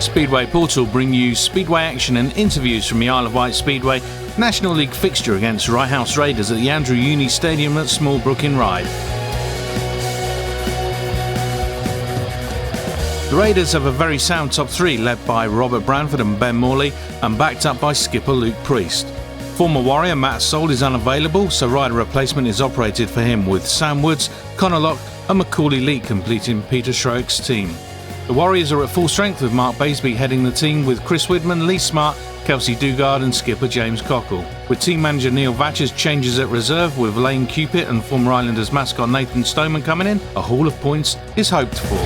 Speedway Portal bring you Speedway action and interviews from the Isle of Wight Speedway National League fixture against Rye House Raiders at the Andrew Uni Stadium at Smallbrook in Rye. The Raiders have a very sound top three led by Robert Branford and Ben Moreley and backed up by skipper Luke Priest. Former Warrior Matt Soul is unavailable, so rider replacement is operated for him with Sam Woods, Connor Locke and Macauley Leek completing Peter Schroeck's team. The Warriors are at full strength with Mark Baseby heading the team with Chris Widman, Lee Smart, Kelsey Dugard and skipper James Cockle. With team manager Neil Vatcher's changes at reserve with Layne Cupitt and former Islanders mascot Nathan Stoneman coming in, a haul of points is hoped for.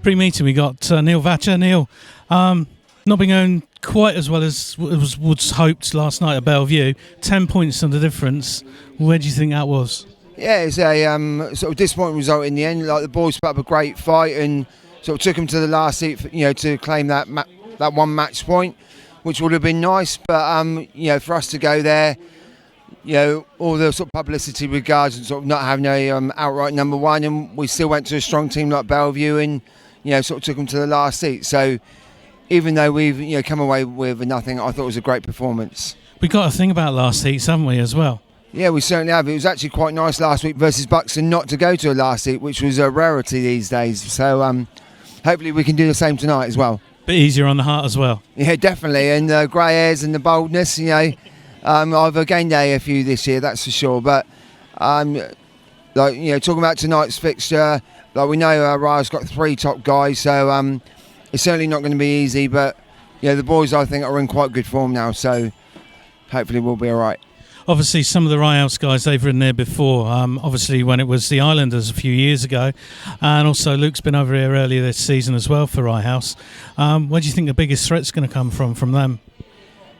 Pre-meeting we got Neil Vatcher. Neil, not been going quite as well as was hoped last night at Bellevue. 10 points on the difference. Where do you think that was? Yeah, it's a sort of disappointing result in the end. Like the boys put up a great fight and sort of took them to the last seat, to claim that one match point, which would have been nice. But for us to go there, all the sort of publicity regards and sort of not having a outright number one, and we still went to a strong team like Bellevue and sort of took them to the last seat. So even though we've come away with nothing, I thought it was a great performance. We got a thing about last heats, haven't we, as well? Yeah, we certainly have. It was actually quite nice last week versus Buxton not to go to a last heat, which was a rarity these days. So hopefully we can do the same tonight as well. Bit easier on the heart as well. Yeah, definitely. And the grey hairs and the boldness, I've gained a few this year, that's for sure. But talking about tonight's fixture, we know Rye's got three top guys, so it's certainly not going to be easy. But the boys, I think, are in quite good form now, so hopefully we'll be all right. Obviously, some of the Rye House guys, they've ridden there before, obviously when it was the Islanders a few years ago, and also Luke's been over here earlier this season as well for Rye House. Where do you think the biggest threat's going to come from them?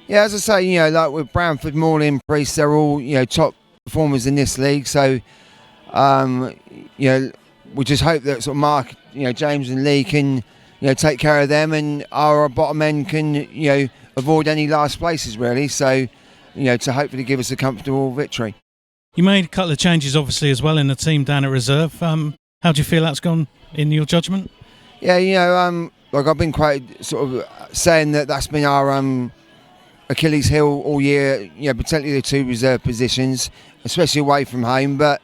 Yeah, as I say, like with Branford, Moreley and Priest, they're all top performers in this league, so we just hope that sort of Mark, James and Lee can take care of them, and our bottom end can avoid any last places really, so to hopefully give us a comfortable victory. You made a couple of changes obviously as well in the team down at reserve. How do you feel that's gone in your judgment? Yeah, I've been quite sort of saying that's been our Achilles heel all year, particularly the two reserve positions, especially away from home, but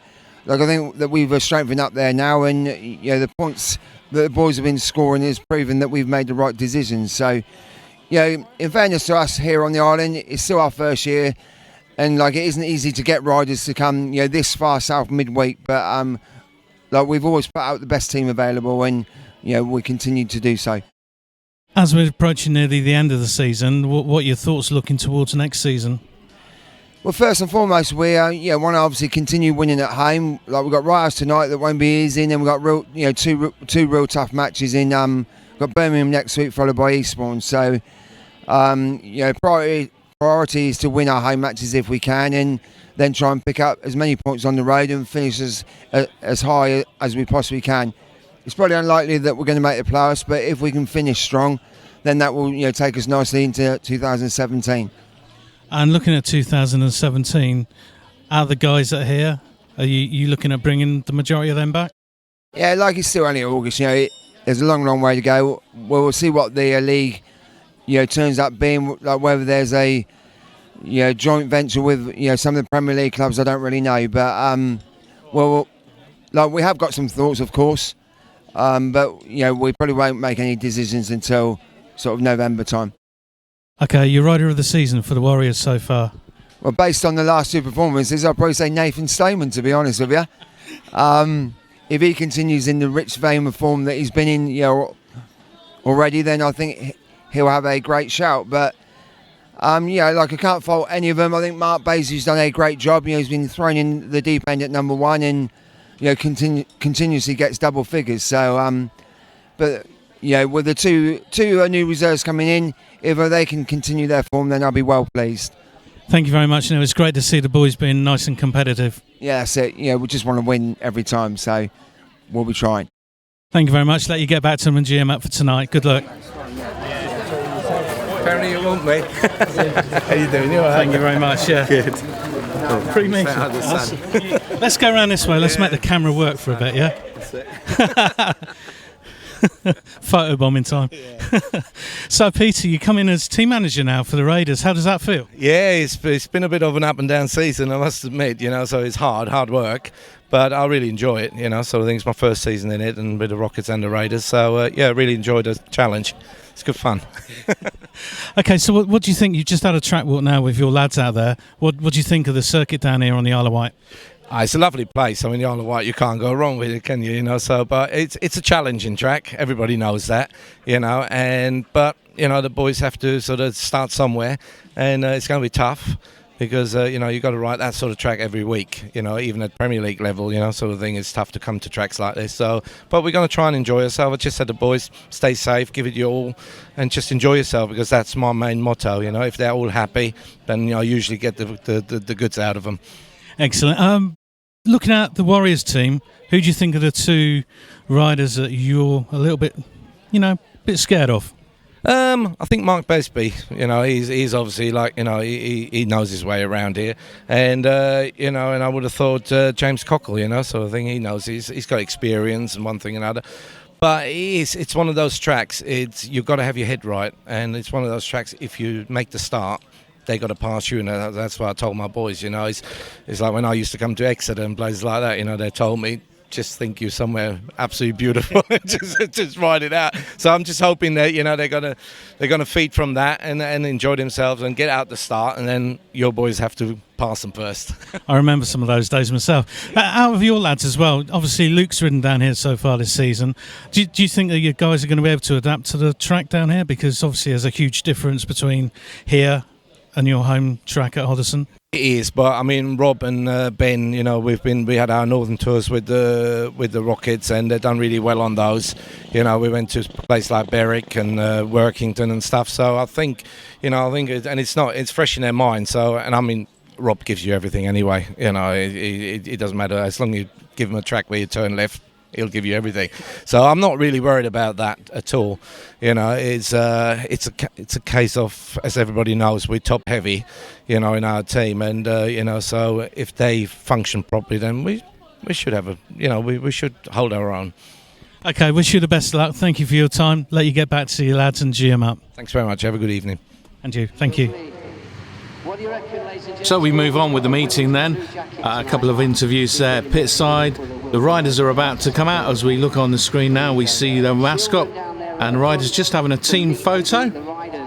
I think that we've strengthened up there now, and the points that the boys have been scoring has proven that we've made the right decisions. So in fairness to us here on the island, it's still our first year, and it isn't easy to get riders to come this far south midweek, but we've always put out the best team available, and we continue to do so. As we're approaching nearly the end of the season, what are your thoughts looking towards next season? Well, first and foremost, we want to obviously continue winning at home. We've got Rye House tonight that won't be easy, and then we've got two real tough matches in. We've got Birmingham next week, followed by Eastbourne. So, priority is to win our home matches if we can, and then try and pick up as many points on the road and finish as high as we possibly can. It's probably unlikely that we're going to make the playoffs, but if we can finish strong, then that will take us nicely into 2017. And looking at 2017, out of the guys that are here, are you looking at bringing the majority of them back? Yeah, it's still only August. There's a long way to go. We'll see what the league, turns up being. Whether there's a, joint venture with, some of the Premier League clubs, I don't really know. But we have got some thoughts, of course. But we probably won't make any decisions until sort of November time. Okay, your rider of the season for the Warriors so far? Well, based on the last two performances, I'd probably say Nathan Stoneman, to be honest with you. If he continues in the rich vein of form that he's been in already, then I think he'll have a great shout. But, I can't fault any of them. I think Mark Basy's done a great job. He's been thrown in the deep end at number one and, continuously gets double figures. So, with the two new reserves coming in, if they can continue their form, then I'll be well pleased. Thank you very much. It was great to see the boys being nice and competitive. Yeah, that's it. We just want to win every time, so we'll be trying. Thank you very much. Let you get back to them and GM up for tonight. Good luck. Apparently you won't, mate. How you doing? You all right? Thank you very much. Yeah. Good. Let's go around this way. Let's make the camera work for a bit, yeah? That's it. Photobombing time. Yeah. So, Peter, you come in as team manager now for the Raiders. How does that feel? Yeah, it's been a bit of an up and down season, I must admit, so it's hard work, but I really enjoy it, so I think it's my first season in it and with the Rockets and the Raiders, so I really enjoyed the challenge. It's good fun. Okay, so what do you think? You've just had a track walk now with your lads out there. What do you think of the circuit down here on the Isle of Wight? It's a lovely place. I mean, the Isle of Wight, you can't go wrong with it, can you? So, but it's a challenging track. Everybody knows that, but the boys have to sort of start somewhere, and it's going to be tough because you've got to ride that sort of track every week. Even at Premier League level, sort of thing. It's tough to come to tracks like this. So, but we're going to try and enjoy ourselves. I just said to the boys, stay safe, give it your all, and just enjoy yourself because that's my main motto. If they're all happy, then I usually get the goods out of them. Excellent. Looking at the Warriors team, who do you think are the two riders that you're a little bit, bit scared of? I think Mark Baseby, he's obviously he knows his way around here, and and I would have thought James Cockle, sort of thing. He knows he's got experience and one thing and another. But it's one of those tracks. You've got to have your head right, and it's one of those tracks. If you make the start, they got to pass you, and that's what I told my boys. It's like when I used to come to Exeter and places like that. They told me, just think you're somewhere absolutely beautiful, just ride it out. So I'm just hoping that they're gonna feed from that and enjoy themselves and get out the start, and then your boys have to pass them first. I remember some of those days myself. Out of your lads as well, obviously Luke's ridden down here so far this season. Do you think that your guys are going to be able to adapt to the track down here? Because obviously there's a huge difference between here and your home track at Hoddesdon. It is, but I mean, Rob and Ben, we had our northern tours with the Rockets, and they've done really well on those. We went to a place like Berwick and Workington and stuff. So I think, it's fresh in their mind. So, and I mean, Rob gives you everything anyway. It doesn't matter as long as you give him a track where you turn left. He'll give you everything, so I'm not really worried about that at all. It's a case of, as everybody knows, we're top heavy, in our team, and so if they function properly, then we should have we should hold our own. Okay, wish you the best of luck. Thank you for your time. Let you get back to your lads and G 'em up. Thanks very much. Have a good evening. And you. Thank you. So we move on with the meeting then. A couple of interviews there pit side. The riders are about to come out. As we look on the screen now, we see the mascot and riders just having a team photo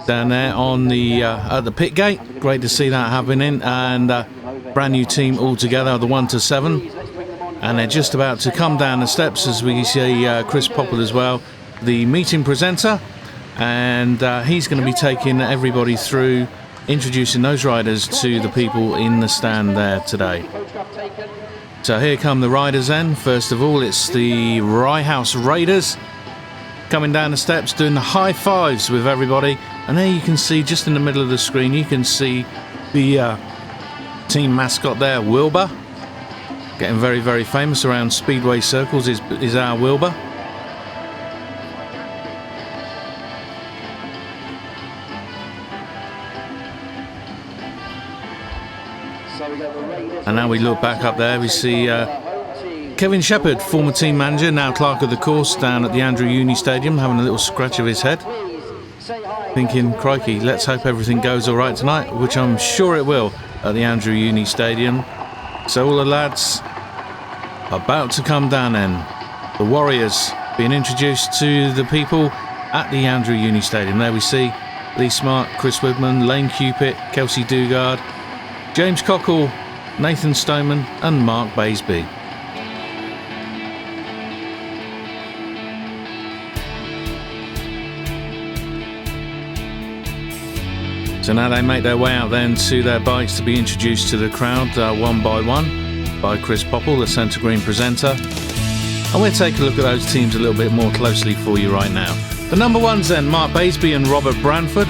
down there on the at the pit gate. Great to see that happening, and brand new team all together, the 1 to 7, and they're just about to come down the steps as we see Chris Popple as well, the meeting presenter, and he's going to be taking everybody through, introducing those riders to the people in the stand there today. So here come the riders then. First of all, it's the Rye House Raiders coming down the steps, doing the high fives with everybody. And there you can see, just in the middle of the screen, you can see the team mascot there, Wilbur. Getting very, very famous around speedway circles is our Wilbur. And now we look back up there, we see Kevin Shepherd, former team manager, now clerk of the course, down at the Andrew Uni Stadium, having a little scratch of his head. Thinking, crikey, let's hope everything goes all right tonight, which I'm sure it will at the Andrew Uni Stadium. So all the lads about to come down then. The Warriors being introduced to the people at the Andrew Uni Stadium. There we see Lee Smart, Chris Widman, Layne Cupitt, Kelsey Dugard, James Cockle, Nathan Stoneman and Mark Baseby. So now they make their way out then to their bikes to be introduced to the crowd one by one by Chris Popple, the centre green presenter. And we'll take a look at those teams a little bit more closely for you right now. The number ones then, Mark Baseby and Robert Branford.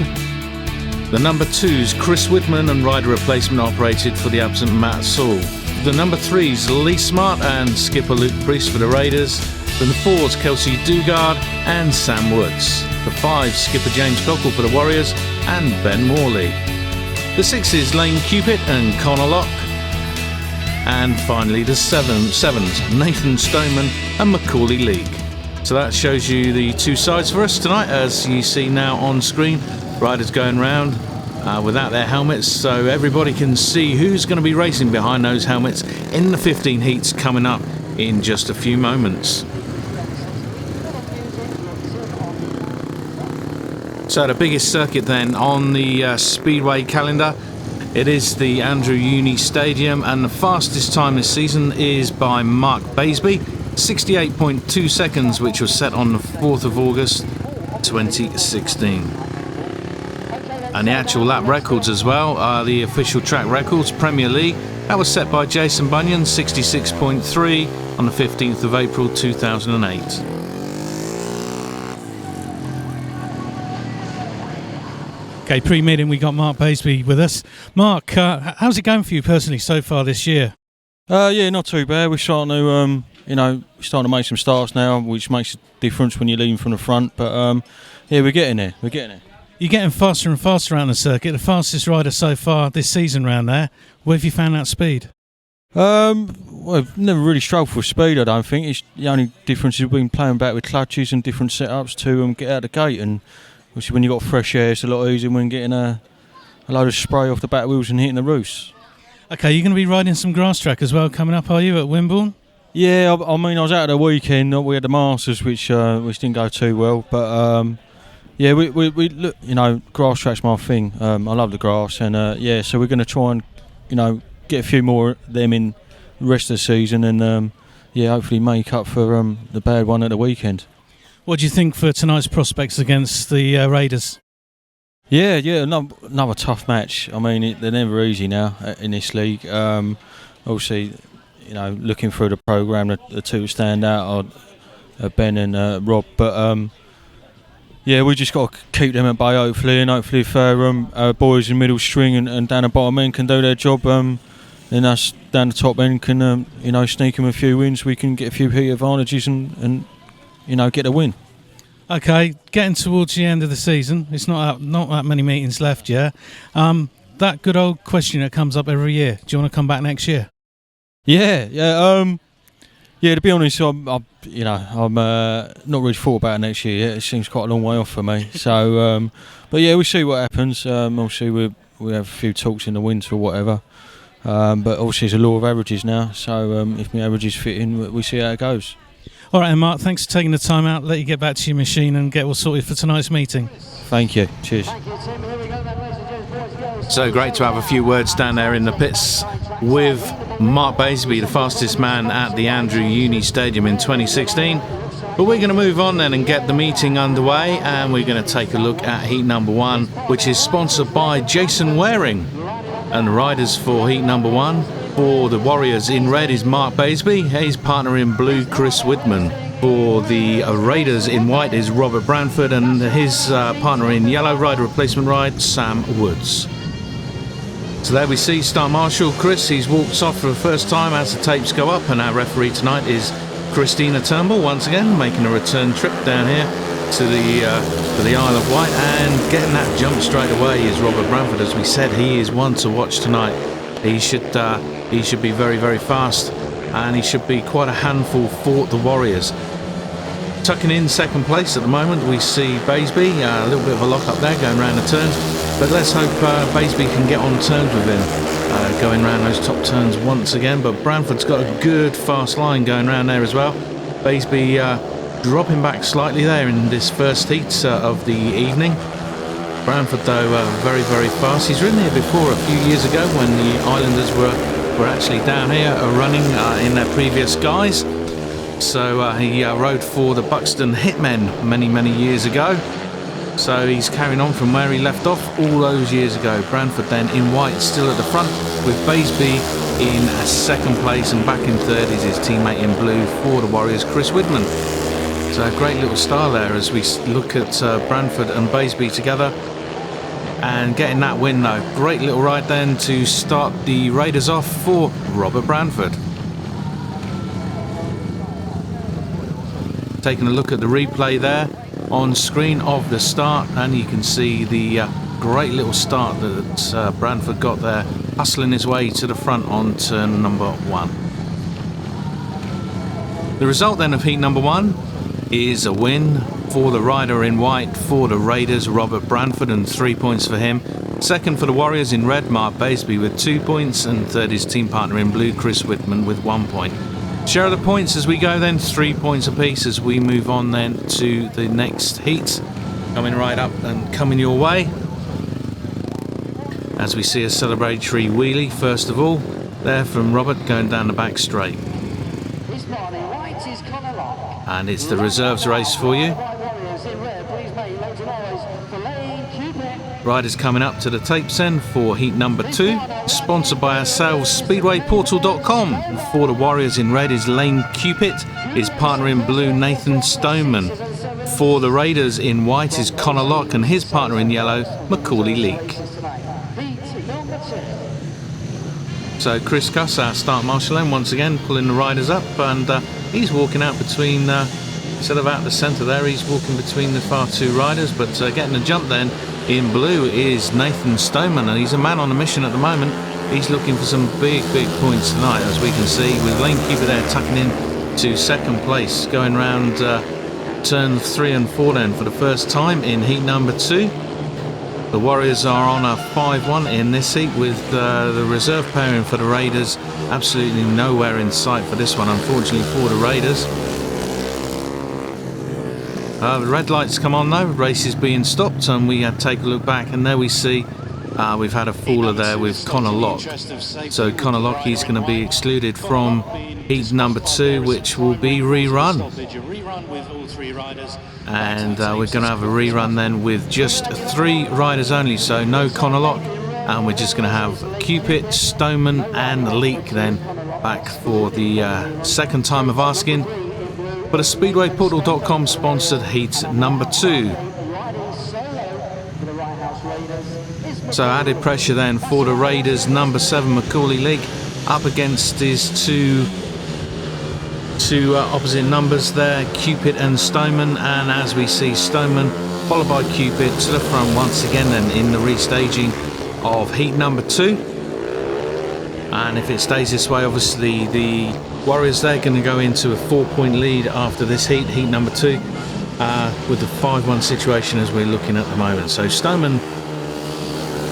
The number twos, Chris Widman and rider replacement operated for the absent Matt Saul. The number threes, Lee Smart and skipper Luke Priest for the Raiders. Then the fours, Kelsey Dugard and Sam Woods. The fives, skipper James Cockle for the Warriors and Ben Moreley. The sixes, Layne Cupitt and Connor Locke. And finally the sevens, Nathan Stoneman and Macauley Leek. So that shows you the two sides for us tonight, as you see now on screen. Riders going round without their helmets, so everybody can see who's going to be racing behind those helmets in the 15 heats coming up in just a few moments. So the biggest circuit then on the Speedway calendar, it is the Andrew Uni Stadium, and the fastest time this season is by Mark Baseby, 68.2 seconds, which was set on the 4th of August 2016. And the actual lap records as well are the official track records. Premier League, that was set by Jason Bunyan, 66.3 on the 15th of April 2008. Okay, pre-meeting we got Mark Baseby with us. Mark, how's it going for you personally so far this year? Yeah, not too bad. We're starting to, starting to make some starts now, which makes a difference when you're leading from the front. But yeah, we're getting there. You're getting faster and faster around the circuit. The fastest rider so far this season round there. Where have you found that speed? Well, I've never really struggled for speed, I don't think. It's the only difference is we've been playing back with clutches and different setups to get out of the gate. And obviously when you've got fresh air, it's a lot easier when getting a load of spray off the back wheels and hitting the roofs. Okay, you're going to be riding some grass track as well coming up, are you, at Wimborne? Yeah, I mean, I was out at the weekend. We had the Masters, which didn't go too well. But yeah, we look, grass track's my thing. I love the grass, and so we're going to try and get a few more of them in the rest of the season, and hopefully make up for the bad one at the weekend. What do you think for tonight's prospects against the Raiders? Yeah, another tough match. I mean, they're never easy now in this league. Obviously, looking through the programme, the two stand out are Ben and Rob. But we just got to keep them at bay, hopefully, and hopefully if our boys in middle string and down the bottom end can do their job, then us down the top end can sneak them a few wins. We can get a few heat advantages and get a win. Okay, getting towards the end of the season, it's not that many meetings left, yeah. That good old question that comes up every year. Do you want to come back next year? Yeah. To be honest, I'm not really thought about it next year yet. It seems quite a long way off for me. So, but yeah, we'll see what happens. Obviously, we have a few talks in the winter or whatever. But obviously, it's a law of averages now. So, if my averages fit in, we see how it goes. All right, and Mark, thanks for taking the time out. Let you get back to your machine and get all sorted for tonight's meeting. Thank you. Cheers. So great to have a few words down there in the pits with Mark Baseby, the fastest man at the Andrew Uni Stadium in 2016. But we're going to move on then and get the meeting underway, and we're going to take a look at heat number 1, which is sponsored by Jason Waring. And the riders for heat number 1, for the Warriors in red is Mark Baseby, his partner in blue Chris Widman. For the Raiders in white is Robert Branford, and his partner in yellow, rider replacement ride, Sam Woods. So there we see Star Marshal Chris. He's walked off for the first time as the tapes go up, and our referee tonight is Christina Turnbull, once again making a return trip down here to the Isle of Wight, and getting that jump straight away is Robert Branford. As we said, he is one to watch tonight. He should be very, very fast, and he should be quite a handful for the Warriors. Tucking in second place at the moment, we see Baseby, a little bit of a lock up there going round the turns, but let's hope Baseby can get on terms with him going round those top turns once again. But Branford's got a good fast line going round there as well. Baseby dropping back slightly there in this first heat of the evening. Branford though very, very fast. He's ridden here before a few years ago when the Islanders were actually down here running in their previous guise. So he rode for the Buxton Hitmen many years ago. So he's carrying on from where he left off all those years ago. Branford then in white, still at the front, with Baseby in second place, and back in third is his teammate in blue for the Warriors, Chris Widman. So a great little style there as we look at Branford and Baseby together. And getting that win though. Great little ride then to start the Raiders off for Robert Branford. Taking a look at the replay there on screen of the start, and you can see the great little start that Branford got there, hustling his way to the front on turn number 1. The result then of heat number 1, is a win for the rider in white for the Raiders, Robert Branford, and 3 points for him. Second for the Warriors in red, Mark Baseby with 2 points, and third is team partner in blue, Chris Widman, with 1 point. Share of the points as we go then, 3 points apiece as we move on then to the next heat. Coming right up and coming your way. As we see a celebratory wheelie, first of all, there from Robert going down the back straight. And it's the reserves race for you. Riders coming up to the tapes end for heat number 2, sponsored by ourselves, SpeedwayPortal.com. For the Warriors in red is Layne Cupitt, his partner in blue Nathan Stoneman. For the Raiders in white is Connor Locke, and his partner in yellow Macauley Leek. So Chris Cuss, our start marshal, then once again pulling the riders up, and he's walking out between, instead of out the centre there, he's walking between the far two riders, but getting the jump then in blue is Nathan Stoneman, and he's a man on a mission at the moment. He's looking for some big points tonight, as we can see, with Layne Cupitt there tucking in to second place, going round turn 3 and 4 then for the first time in heat number 2. The Warriors are on a 5-1 in this heat, with the reserve pairing for the Raiders absolutely nowhere in sight for this one, unfortunately for the Raiders. The red lights come on though, race is being stopped, and we take a look back, and there we see we've had a faller there with Connor Locke. So Connor Locke, he's going to be excluded from heat number 2, which will be rerun. And we're going to have a rerun then with just 3 riders only, so no Connor Locke, and we're just going to have Cupitt, Stoneman and Leek then back for the second time of asking for the SpeedwayPortal.com sponsored heat number 2. So added pressure then for the Raiders, number 7 Macauley Leek up against his two opposite numbers there, Cupitt and Stoneman, and as we see Stoneman followed by Cupitt to the front once again then in the restaging of heat number 2. And if it stays this way, obviously the Warriors, they're going to go into a 4-point lead after this heat number 2, with the 5-1 situation as we're looking at the moment. So Stoneman,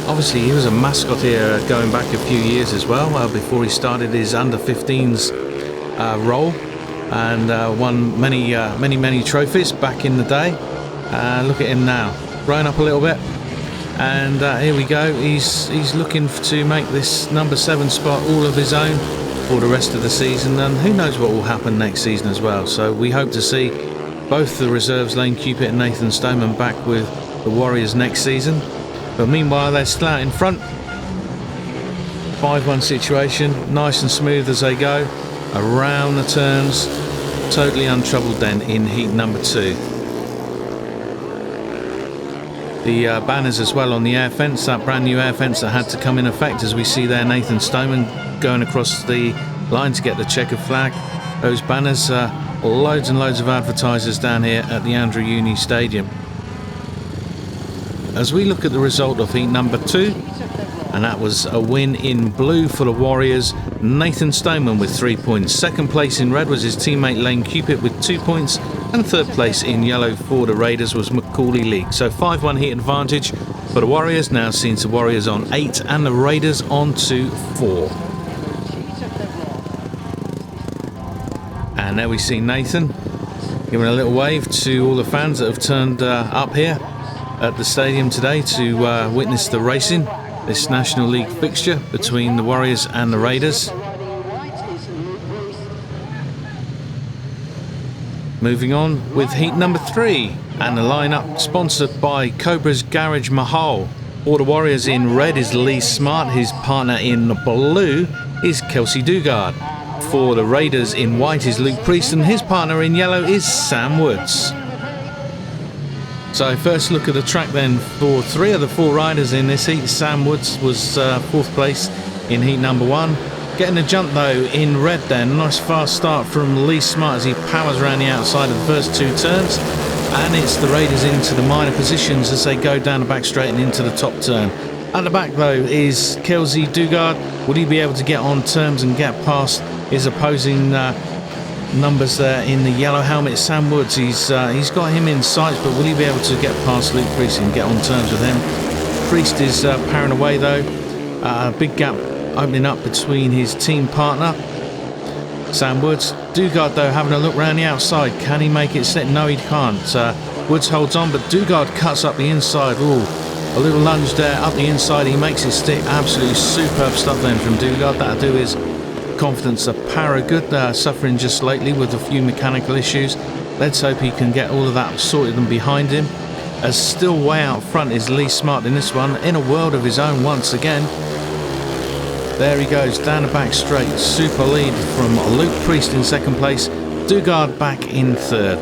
obviously he was a mascot here going back a few years as well, before he started his under-15s role, and won many trophies back in the day. Look at him now, growing up a little bit, and here we go, he's looking to make this number 7 spot all of his own for the rest of the season, and who knows what will happen next season as well. So we hope to see both the reserves, Layne Cupitt and Nathan Stoneman, back with the Warriors next season. But meanwhile, they're still out in front. 5-1 situation, nice and smooth as they go around the turns, totally untroubled then in heat number 2. The banners as well on the air fence, that brand new air fence that had to come in effect, as we see there Nathan Stoneman going across the line to get the checkered flag. Those banners, loads and loads of advertisers down here at the Andrew Uni Stadium. As we look at the result of heat number 2, and that was a win in blue for the Warriors, Nathan Stoneman with 3 points. Second place in red was his teammate Layne Cupitt with 2 points, and third place in yellow for the Raiders was Macauley Leek. So 5-1 heat advantage for the Warriors, now seeing the Warriors on 8 and the Raiders on to 4. And there we see Nathan giving a little wave to all the fans that have turned up here at the stadium today to witness the racing, this National League fixture between the Warriors and the Raiders. Moving on with heat number 3, and the lineup sponsored by Cobra's Garage Mahal. For the Warriors in red is Lee Smart, his partner in blue is Kelsey Dugard. For the Raiders in white is Luke Priest, and his partner in yellow is Sam Woods. So first look at the track then for 3 of the 4 riders in this heat. Sam Woods was 4th place in heat number 1. Getting a jump though in red then, nice fast start from Lee Smart as he powers around the outside of the first 2 turns. And it's the Raiders into the minor positions as they go down the back straight and into the top turn. At the back though is Kelsey Dugard. Will he be able to get on terms and get past his opposing numbers there in the yellow helmet. Sam Woods, he's got him in sights, but will he be able to get past Luke Priest and get on terms with him? Priest is powering away though. Big gap opening up between his team partner Sam Woods. Dugard though having a look round the outside. Can he make it stick? No, he can't. Woods holds on, but Dugard cuts up the inside. Ooh, a little lunge there up the inside. He makes it stick. Absolutely superb stuff then from Dugard. That'll do his confidence a para good. Suffering just lately with a few mechanical issues. Let's hope he can get all of that sorted and behind him. As still way out front is Lee Smart in this one, in a world of his own once again. There he goes, down the back straight. Super lead from Luke Priest in second place. Dugard back in third.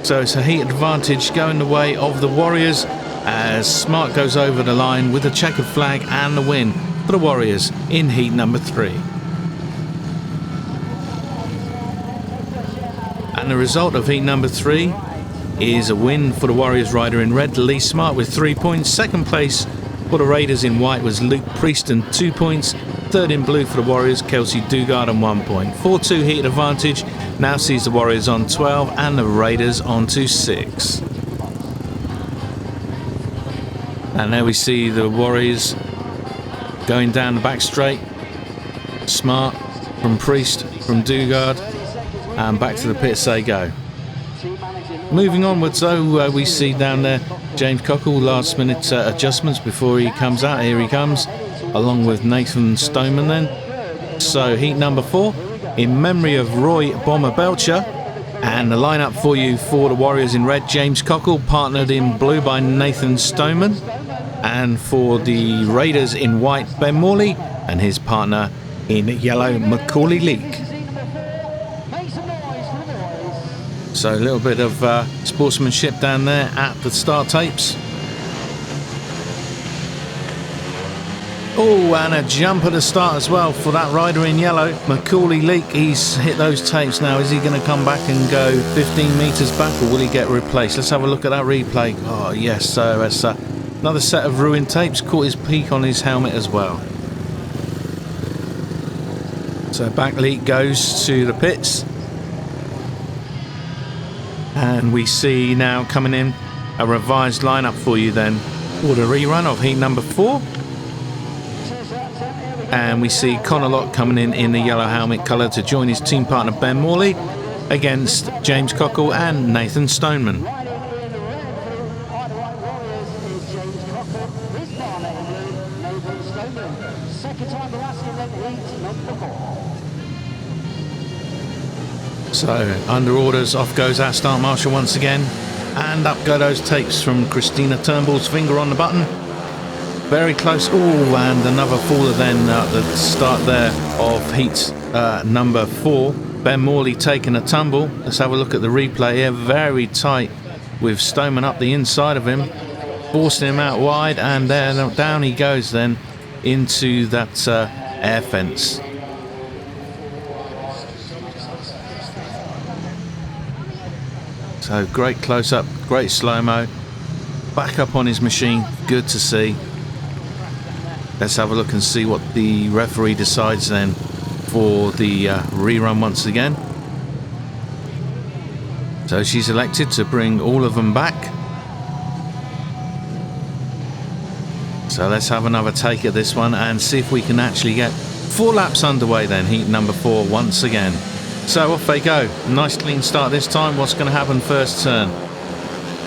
So it's a heat advantage going the way of the Warriors as Smart goes over the line with a checkered flag and the win for the Warriors in heat number 3. And the result of heat number 3 is a win for the Warriors rider in red, Lee Smart, with 3 points. Second place for the Raiders in white was Luke Priest and 2 points. Third in blue for the Warriors, Kelsey Dugard and 1 point. 4-2 heat advantage now sees the Warriors on 12 and the Raiders on to 6. And there we see the Warriors going down the back straight. Smart from Priest, from Dugard, and back to the pits they go. Moving onwards though, we see down there James Cockle, last minute adjustments before he comes out. Here he comes, along with Nathan Stoneman then. So heat number 4 in memory of Roy Bomber Belcher. And the lineup for you for the Warriors in red, James Cockle, partnered in blue by Nathan Stoneman. And for the Raiders in white, Ben Morley, and his partner in yellow, Macauley Leek. So a little bit of sportsmanship down there at the start tapes. Oh, and a jump at the start as well for that rider in yellow, Macauley Leek. He's hit those tapes now. Is he going to come back and go 15 metres back, or will he get replaced? Let's have a look at that replay. Oh yes, so it's another set of ruined tapes. Caught his peak on his helmet as well. So back Leek goes to the pits. And we see now coming in a revised lineup for you then for the rerun of heat number 4. And we see Connor Locke coming in the yellow helmet colour to join his team partner Ben Morley against James Cockle and Nathan Stoneman. So under orders, off goes our start marshal once again, and up go those tapes from Christina Turnbull's finger on the button. Very close. Oh, and another faller then at the start there of heat number 4. Ben Morley taking a tumble. Let's have a look at the replay here. Very tight with Stoneman up the inside of him, forcing him out wide, and there down he goes then into that air fence. So great close-up, great slow-mo. Back up on his machine, good to see. Let's have a look and see what the referee decides then for the rerun once again. So she's elected to bring all of them back. So let's have another take at this one and see if we can actually get 4 laps underway then, heat number 4 once again. So off they go. Nice clean start this time. What's going to happen first turn?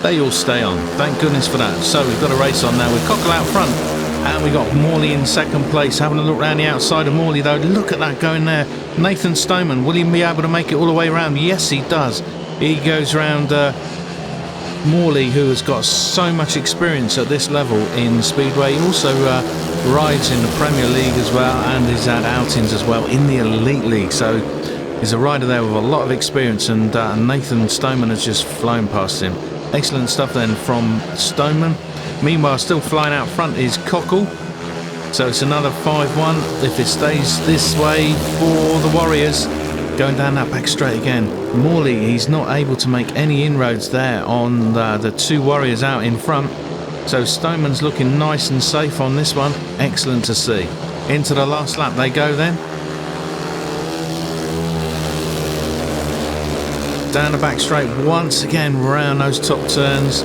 They all stay on. Thank goodness for that. So we've got a race on now with Cockle out front. And we got Morley in second place. Having a look around the outside of Morley though. Look at that going there. Nathan Stoneman. Will he be able to make it all the way around? Yes, he does. He goes round Morley, who has got so much experience at this level in Speedway. He also rides in the Premier League as well, and he's had outings as well in the Elite League. So he's a rider there with a lot of experience, and Nathan Stoneman has just flown past him. Excellent stuff then from Stoneman. Meanwhile, still flying out front is Cockle. So it's another 5-1 if it stays this way for the Warriors. Going down that back straight again. Morley, he's not able to make any inroads there on the 2 Warriors out in front. So Stoneman's looking nice and safe on this one. Excellent to see. Into the last lap they go then. down the back straight once again, round those top turns,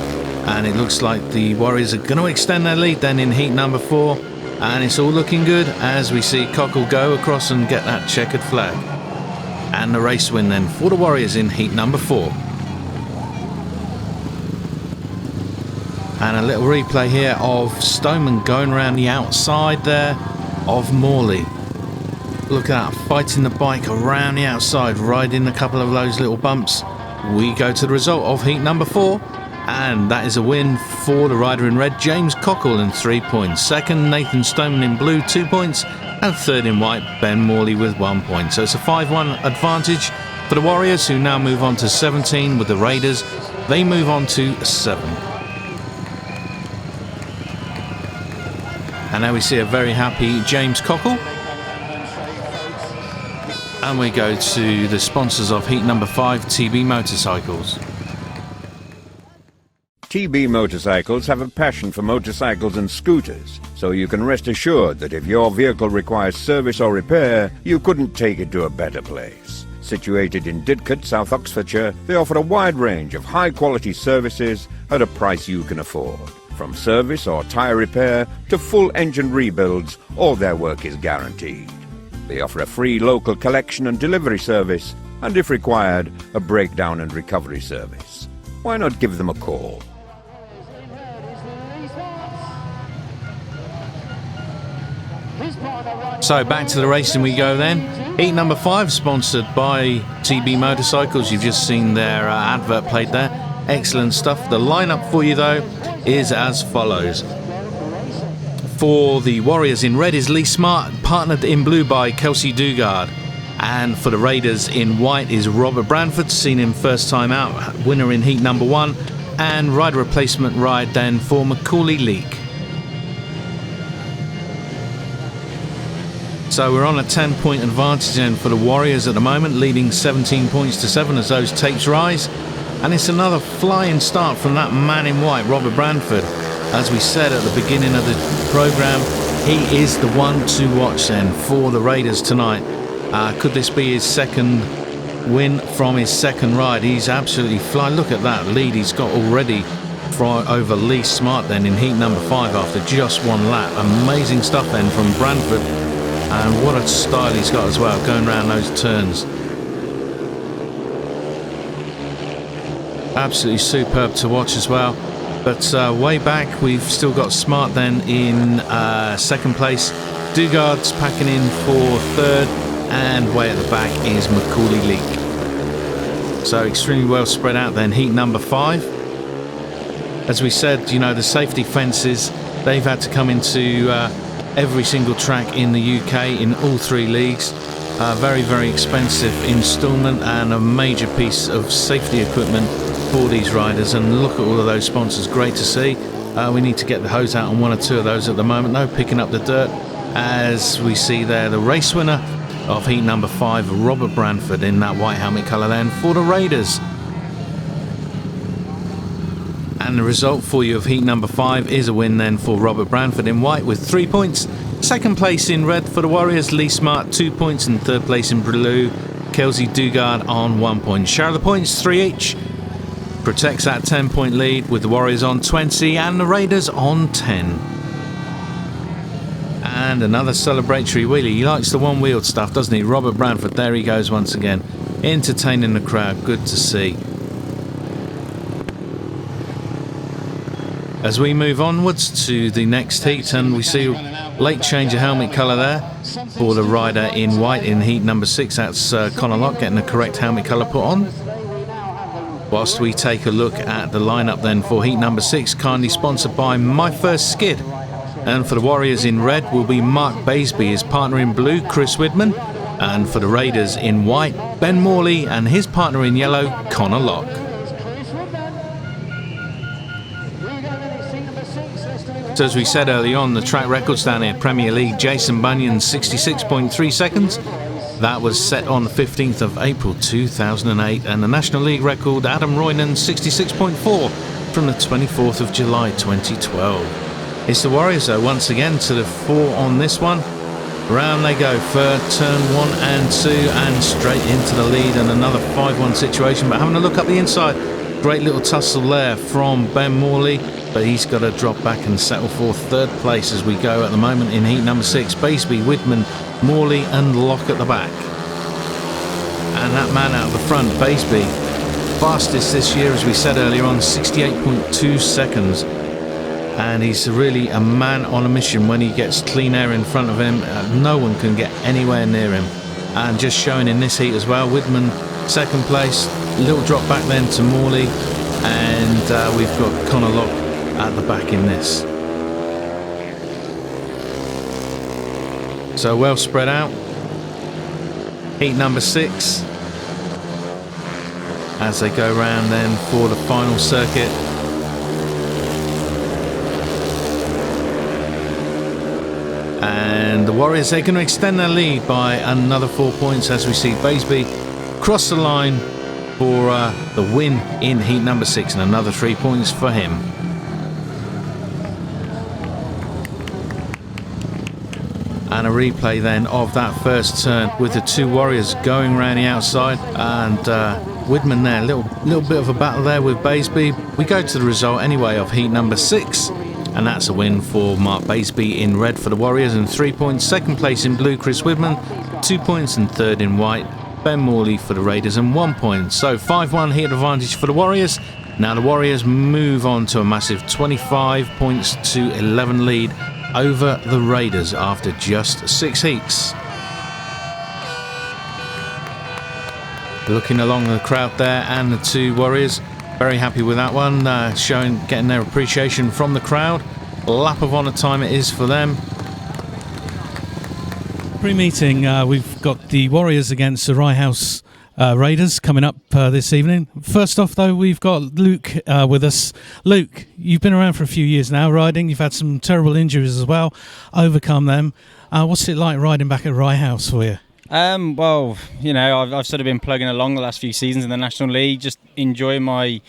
and it looks like the Warriors are going to extend their lead then in heat number 4, and it's all looking good as we see Cockle go across and get that checkered flag, and the race win then for the Warriors in heat number 4. And a little replay here of Stoneman going around the outside there of Moreley. Look at that, fighting the bike around the outside, riding a couple of those little bumps. We go to the result of heat number 4, and that is a win for the rider in red, James Cockle, and 3 points. Second, Nathan Stoneman in blue, 2 points, and third in white, Ben Morley with 1 point. So it's a 5-1 advantage for the Warriors, who now move on to 17 with the Raiders. They move on to 7. And now we see a very happy James Cockle. And we go to the sponsors of heat number 5, TB Motorcycles. TB Motorcycles have a passion for motorcycles and scooters, so you can rest assured that if your vehicle requires service or repair, you couldn't take it to a better place. Situated in Didcot, South Oxfordshire, they offer a wide range of high-quality services at a price you can afford. From service or tyre repair to full engine rebuilds, all their work is guaranteed. They offer a free local collection and delivery service, and if required, a breakdown and recovery service. Why not give them a call? So back to the racing we go then. Heat number 5 sponsored by TB Motorcycles. You've just seen their advert played there. Excellent stuff. The lineup for you though is as follows. For the Warriors in red is Lee Smart, partnered in blue by Kelsey Dugard. And for the Raiders in white is Robert Branford, seen him first time out, winner in heat number 1. And rider replacement ride then for Macauley Leek. So we're on a 10-point advantage then for the Warriors at the moment, leading 17 points to 7 as those tapes rise. And it's another flying start from that man in white, Robert Branford. As we said at the beginning of the programme, he is the one to watch then for the Raiders tonight. Could this be his second win from his second ride? He's absolutely flying. Look at that lead he's got already over Lee Smart then in heat number 5 after just 1 lap. Amazing stuff then from Branford. And what a style he's got as well, going around those turns. Absolutely superb to watch as well. But way back, we've still got Smart then in second place. Dugard's packing in for third, and way at the back is Macauley Leek. So extremely well spread out then, heat number 5. As we said, you know, the safety fences, they've had to come into every single track in the UK in all 3 leagues. Very, very expensive installment and a major piece of safety equipment for these riders, and look at all of those sponsors, great to see. We need to get the hose out on 1 or 2 of those at the moment though, picking up the dirt, as we see there the race winner of heat number 5, Robert Branford, in that white helmet colour then for the Raiders. And the result for you of heat number 5 is a win then for Robert Branford in white with 3 points. Second place in red for the Warriors, Lee Smart 2 points, and third place in blue, Kelsey Dugard on 1 point. Share of the points, 3 each. Protects that 10-point lead with the Warriors on 20 and the Raiders on 10. And another celebratory wheelie. He likes the one-wheeled stuff, doesn't he? Robert Branford, there he goes once again, entertaining the crowd. Good to see. As we move onwards to the next heat, and we see late change of helmet colour there for the rider in white in heat number 6. That's Connor Locke getting the correct helmet colour put on. Whilst we take a look at the lineup then for heat number 6, kindly sponsored by My First Skid. And for the Warriors in red will be Mark Baseby, his partner in blue, Chris Widman. And for the Raiders in white, Ben Morley, and his partner in yellow, Connor Locke. So as we said early on, the track records down here, Premier League, Jason Bunyan 66.3 seconds. That was set on the 15th of April 2008, and the National League record, Adam Roynan 66.4 from the 24th of July 2012. It's the Warriors though once again to the fore on this one, Round they go for turn 1 and 2 and straight into the lead and another 5-1 situation. But having a look up the inside, great little tussle there from Ben Morley, but he's got to drop back and settle for third place as we go at the moment in heat number 6. Baseby, Widman, Morley and Locke at the back. And that man out of the front, Baseby, fastest this year, as we said earlier on, 68.2 seconds. And he's really a man on a mission when he gets clean air in front of him. No one can get anywhere near him. And just showing in this heat as well, Widman second place, little drop back then to Morley, and we've got Connor Locke at the back in this. So well spread out. Heat number 6 as they go round then for the final circuit. And the Warriors, they're going to extend their lead by another 4 points as we see Baseby cross the line for the win in heat number 6 and another 3 points for him. And a replay then of that first turn with the two Warriors going round the outside, and Widman there, little bit of a battle there with Baseby. We go to the result anyway of heat number 6. And that's a win for Mark Baseby in red for the Warriors and 3 points. Second place in blue, Chris Widman, 2 points, and third in white, Ben Morley for the Raiders and 1 point. So 5-1 heat advantage for the Warriors. Now the Warriors move on to a massive 25 points to 11 lead over the Raiders after just 6 heats. Looking along the crowd there and the two Warriors. Very happy with that one, getting their appreciation from the crowd. Lap of honour time it is for them. Pre-meeting, we've got the Warriors against the Rye House Raiders coming up this evening. First off, though, we've got Luke with us. Luke, you've been around for a few years now riding. You've had some terrible injuries as well, overcome them. What's it like riding back at Rye House for you? Well, you know, I've sort of been plugging along the last few seasons in the National League, just enjoying my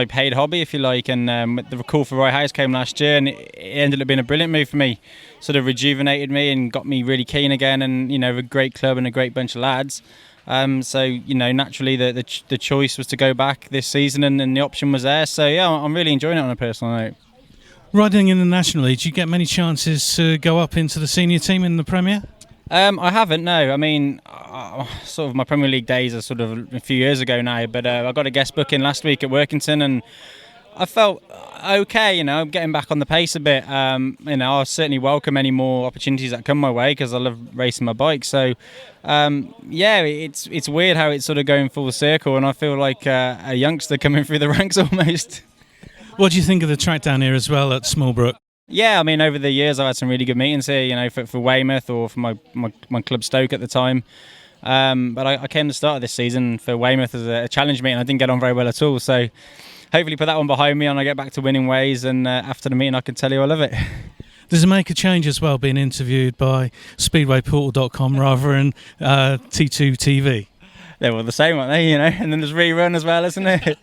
paid hobby, if you like. And the call for Rye House came last year, and it ended up being a brilliant move for me. Sort of rejuvenated me and got me really keen again. And you know, a great club and a great bunch of lads. So you know, naturally the choice was to go back this season, and the option was there. So yeah, I'm really enjoying it on a personal note. Riding in the National League, do you get many chances to go up into the senior team in the Premier? I haven't, no. I mean, sort of my Premier League days are sort of a few years ago now, but I got a guest booking last week at Workington, and I felt okay, you know, getting back on the pace a bit. You know, I certainly welcome any more opportunities that come my way because I love racing my bike. So, yeah, it's weird how it's sort of going full circle, and I feel like a youngster coming through the ranks almost. What do you think of the track down here as well at Smallbrook? Yeah, I mean, over the years I've had some really good meetings here, you know, for Weymouth or for my club Stoke at the time. But I came to the start of this season for Weymouth as a challenge meeting. I didn't get on very well at all. So hopefully put that one behind me and I get back to winning ways. And after the meeting, I can tell you I love it. Does it make a change as well being interviewed by speedwayportal.com rather than T2 TV? They're all the same, aren't they? You know, and then there's rerun as well, isn't it?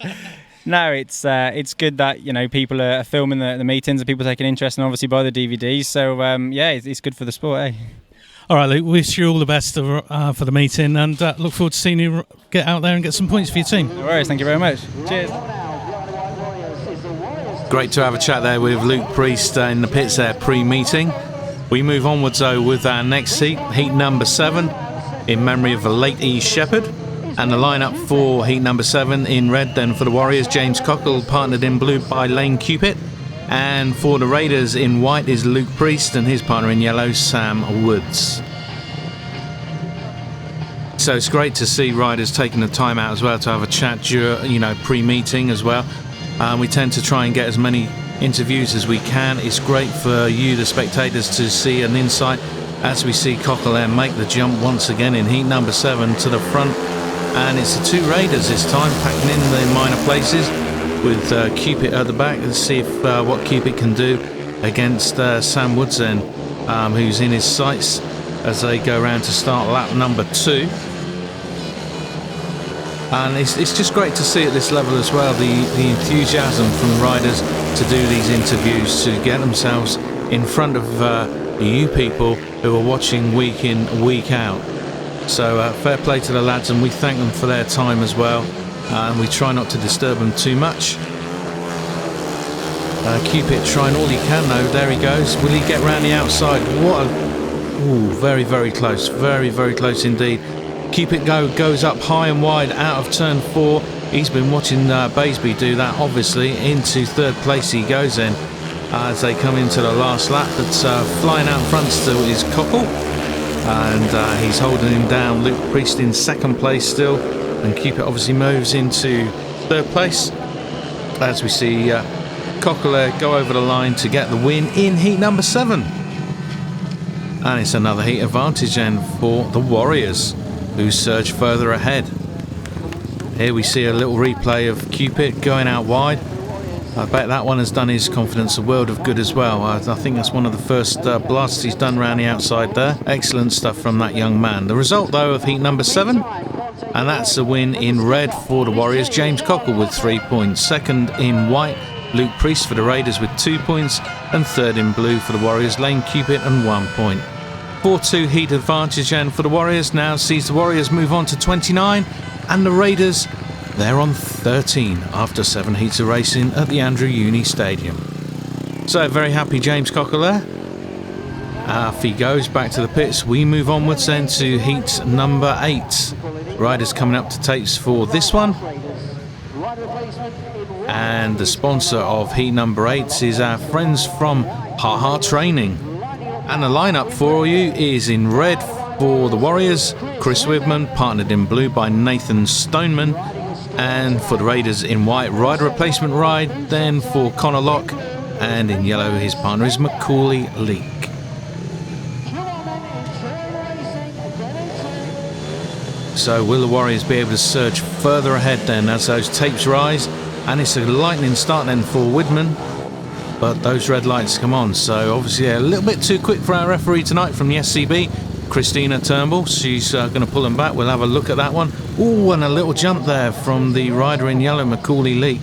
No, it's good that, you know, people are filming the meetings and people taking interest and obviously buy the DVDs. So yeah, it's good for the sport, eh? All right, Luke. Wish you all the best for the meeting, and look forward to seeing you get out there and get some points for your team. No worries. Thank you very much. Cheers. Great to have a chat there with Luke Priest in the pits there pre-meeting. We move onwards though with our next heat number 7, in memory of the late E. Shepherd. And the lineup for heat number 7 in red then for the Warriors, James Cockle, partnered in blue by Layne Cupitt. And for the Raiders in white is Luke Priest and his partner in yellow, Sam Woods. So it's great to see riders taking the time out as well to have a chat, you know, pre-meeting as well. We tend to try and get as many interviews as we can. It's great for you, the spectators, to see an insight as we see Cockle there make the jump once again in heat number 7 to the front. And it's the two Raiders this time, packing in the minor places with Cupitt at the back. Let's see if what Cupitt can do against Sam Woods then, who's in his sights as they go around to start lap number 2. And it's just great to see at this level as well the enthusiasm from riders to do these interviews, to get themselves in front of you people who are watching week in, week out. So fair play to the lads, and we thank them for their time as well, and we try not to disturb them too much. Cupitt trying all he can though. There he goes. Will he get round the outside? What a... Ooh, very, very close. Very, very close indeed. Cupitt goes up high and wide out of turn 4. He's been watching Baseby do that, obviously. Into third place he goes then as they come into the last lap. But flying out front still is Cockle, and he's holding him down. Luke Priest in second place still, and Cupitt obviously moves into third place as we see Cockle go over the line to get the win in heat number 7. And it's another heat advantage then for the Warriors, who surge further ahead. Here we see a little replay of Cupitt going out wide. I bet that one has done his confidence a world of good as well. I think that's one of the first blasts he's done around the outside there. Excellent stuff from that young man. The result though of heat number 7, and that's a win in red for the Warriors. James Cockle with 3 points. Second in white, Luke Priest for the Raiders with 2 points. And third in blue for the Warriors, Layne Cupitt and 1 point. 4-2 heat advantage and for the Warriors now sees the Warriors move on to 29, and the Raiders, they're on 13 after 7 heats of racing at the Andrew Uni Stadium. So very happy James Cockle there. Off he goes back to the pits. We move onwards then to heat number 8. Riders coming up to tapes for this one. And the sponsor of heat number 8 is our friends from Ha Training. And the lineup for you is in red for the Warriors, Chris Widman, partnered in blue by Nathan Stoneman. And for the Raiders in white, rider replacement ride, then for Connor Locke, and in yellow his partner is Macauley Leek. So will the Warriors be able to surge further ahead then as those tapes rise? And it's a lightning start then for Widman, but those red lights come on, so obviously a little bit too quick for our referee tonight from the SCB, Christina Turnbull. She's going to pull them back. We'll have a look at that one. Ooh, and a little jump there from the rider in yellow, Macauley Leek.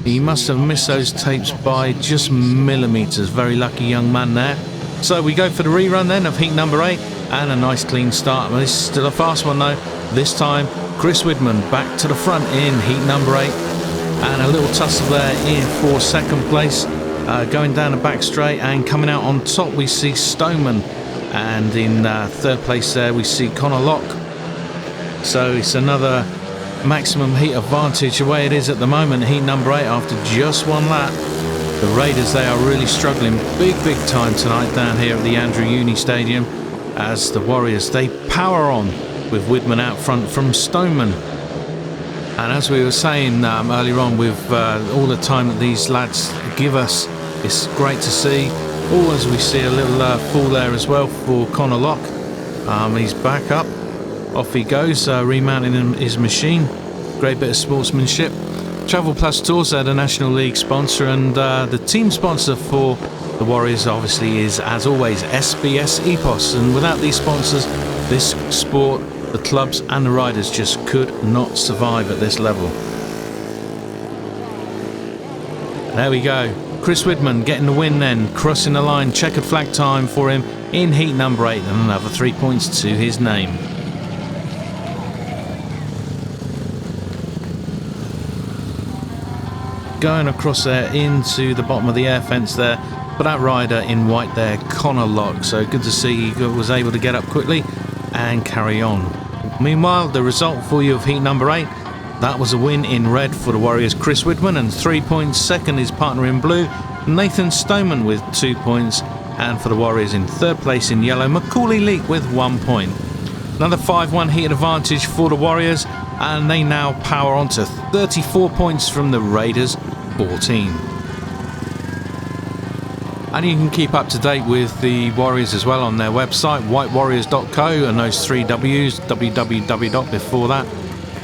He must have missed those tapes by just millimetres. Very lucky young man there. So we go for the rerun then of heat number 8, and a nice clean start. This is still a fast one though. This time Chris Widman back to the front in heat number 8, and a little tussle there in for second place. Going down the back straight and coming out on top we see Stoneman, and in third place there we see Connor Locke. So it's another maximum heat advantage the way it is at the moment, heat number 8 after just one lap. The Raiders, they are really struggling big time tonight down here at the Andrew Uni Stadium, as the Warriors, they power on with Widman out front from Stoneman. And as we were saying earlier on, with all the time that these lads give us, it's great to see. Oh, as we see a little fall there as well for Connor Locke. He's back up. Off he goes, remounting his machine. Great bit of sportsmanship. Travel Plus Tours are the National League sponsor, and the team sponsor for the Warriors obviously is, as always, SBS Epos. And without these sponsors, this sport, the clubs and the riders just could not survive at this level. There we go. Chris Widman getting the win then, crossing the line, checkered flag time for him in heat number 8, and another 3 points to his name. Going across there into the bottom of the air fence there, but that rider in white there, Connor Locke. So good to see he was able to get up quickly and carry on. Meanwhile, the result for you of heat number 8, that was a win in red for the Warriors, Chris Widman, and 3 points. Second, his partner in blue, Nathan Stoneman, with 2 points. And for the Warriors in third place in yellow, Macauley Leek with 1 point. Another 5-1 heat advantage for the Warriors, and they now power on to 34 points from the Raiders' 14. And you can keep up to date with the Warriors as well on their website, whitewarriors.co, and those 3 W's, www. before that.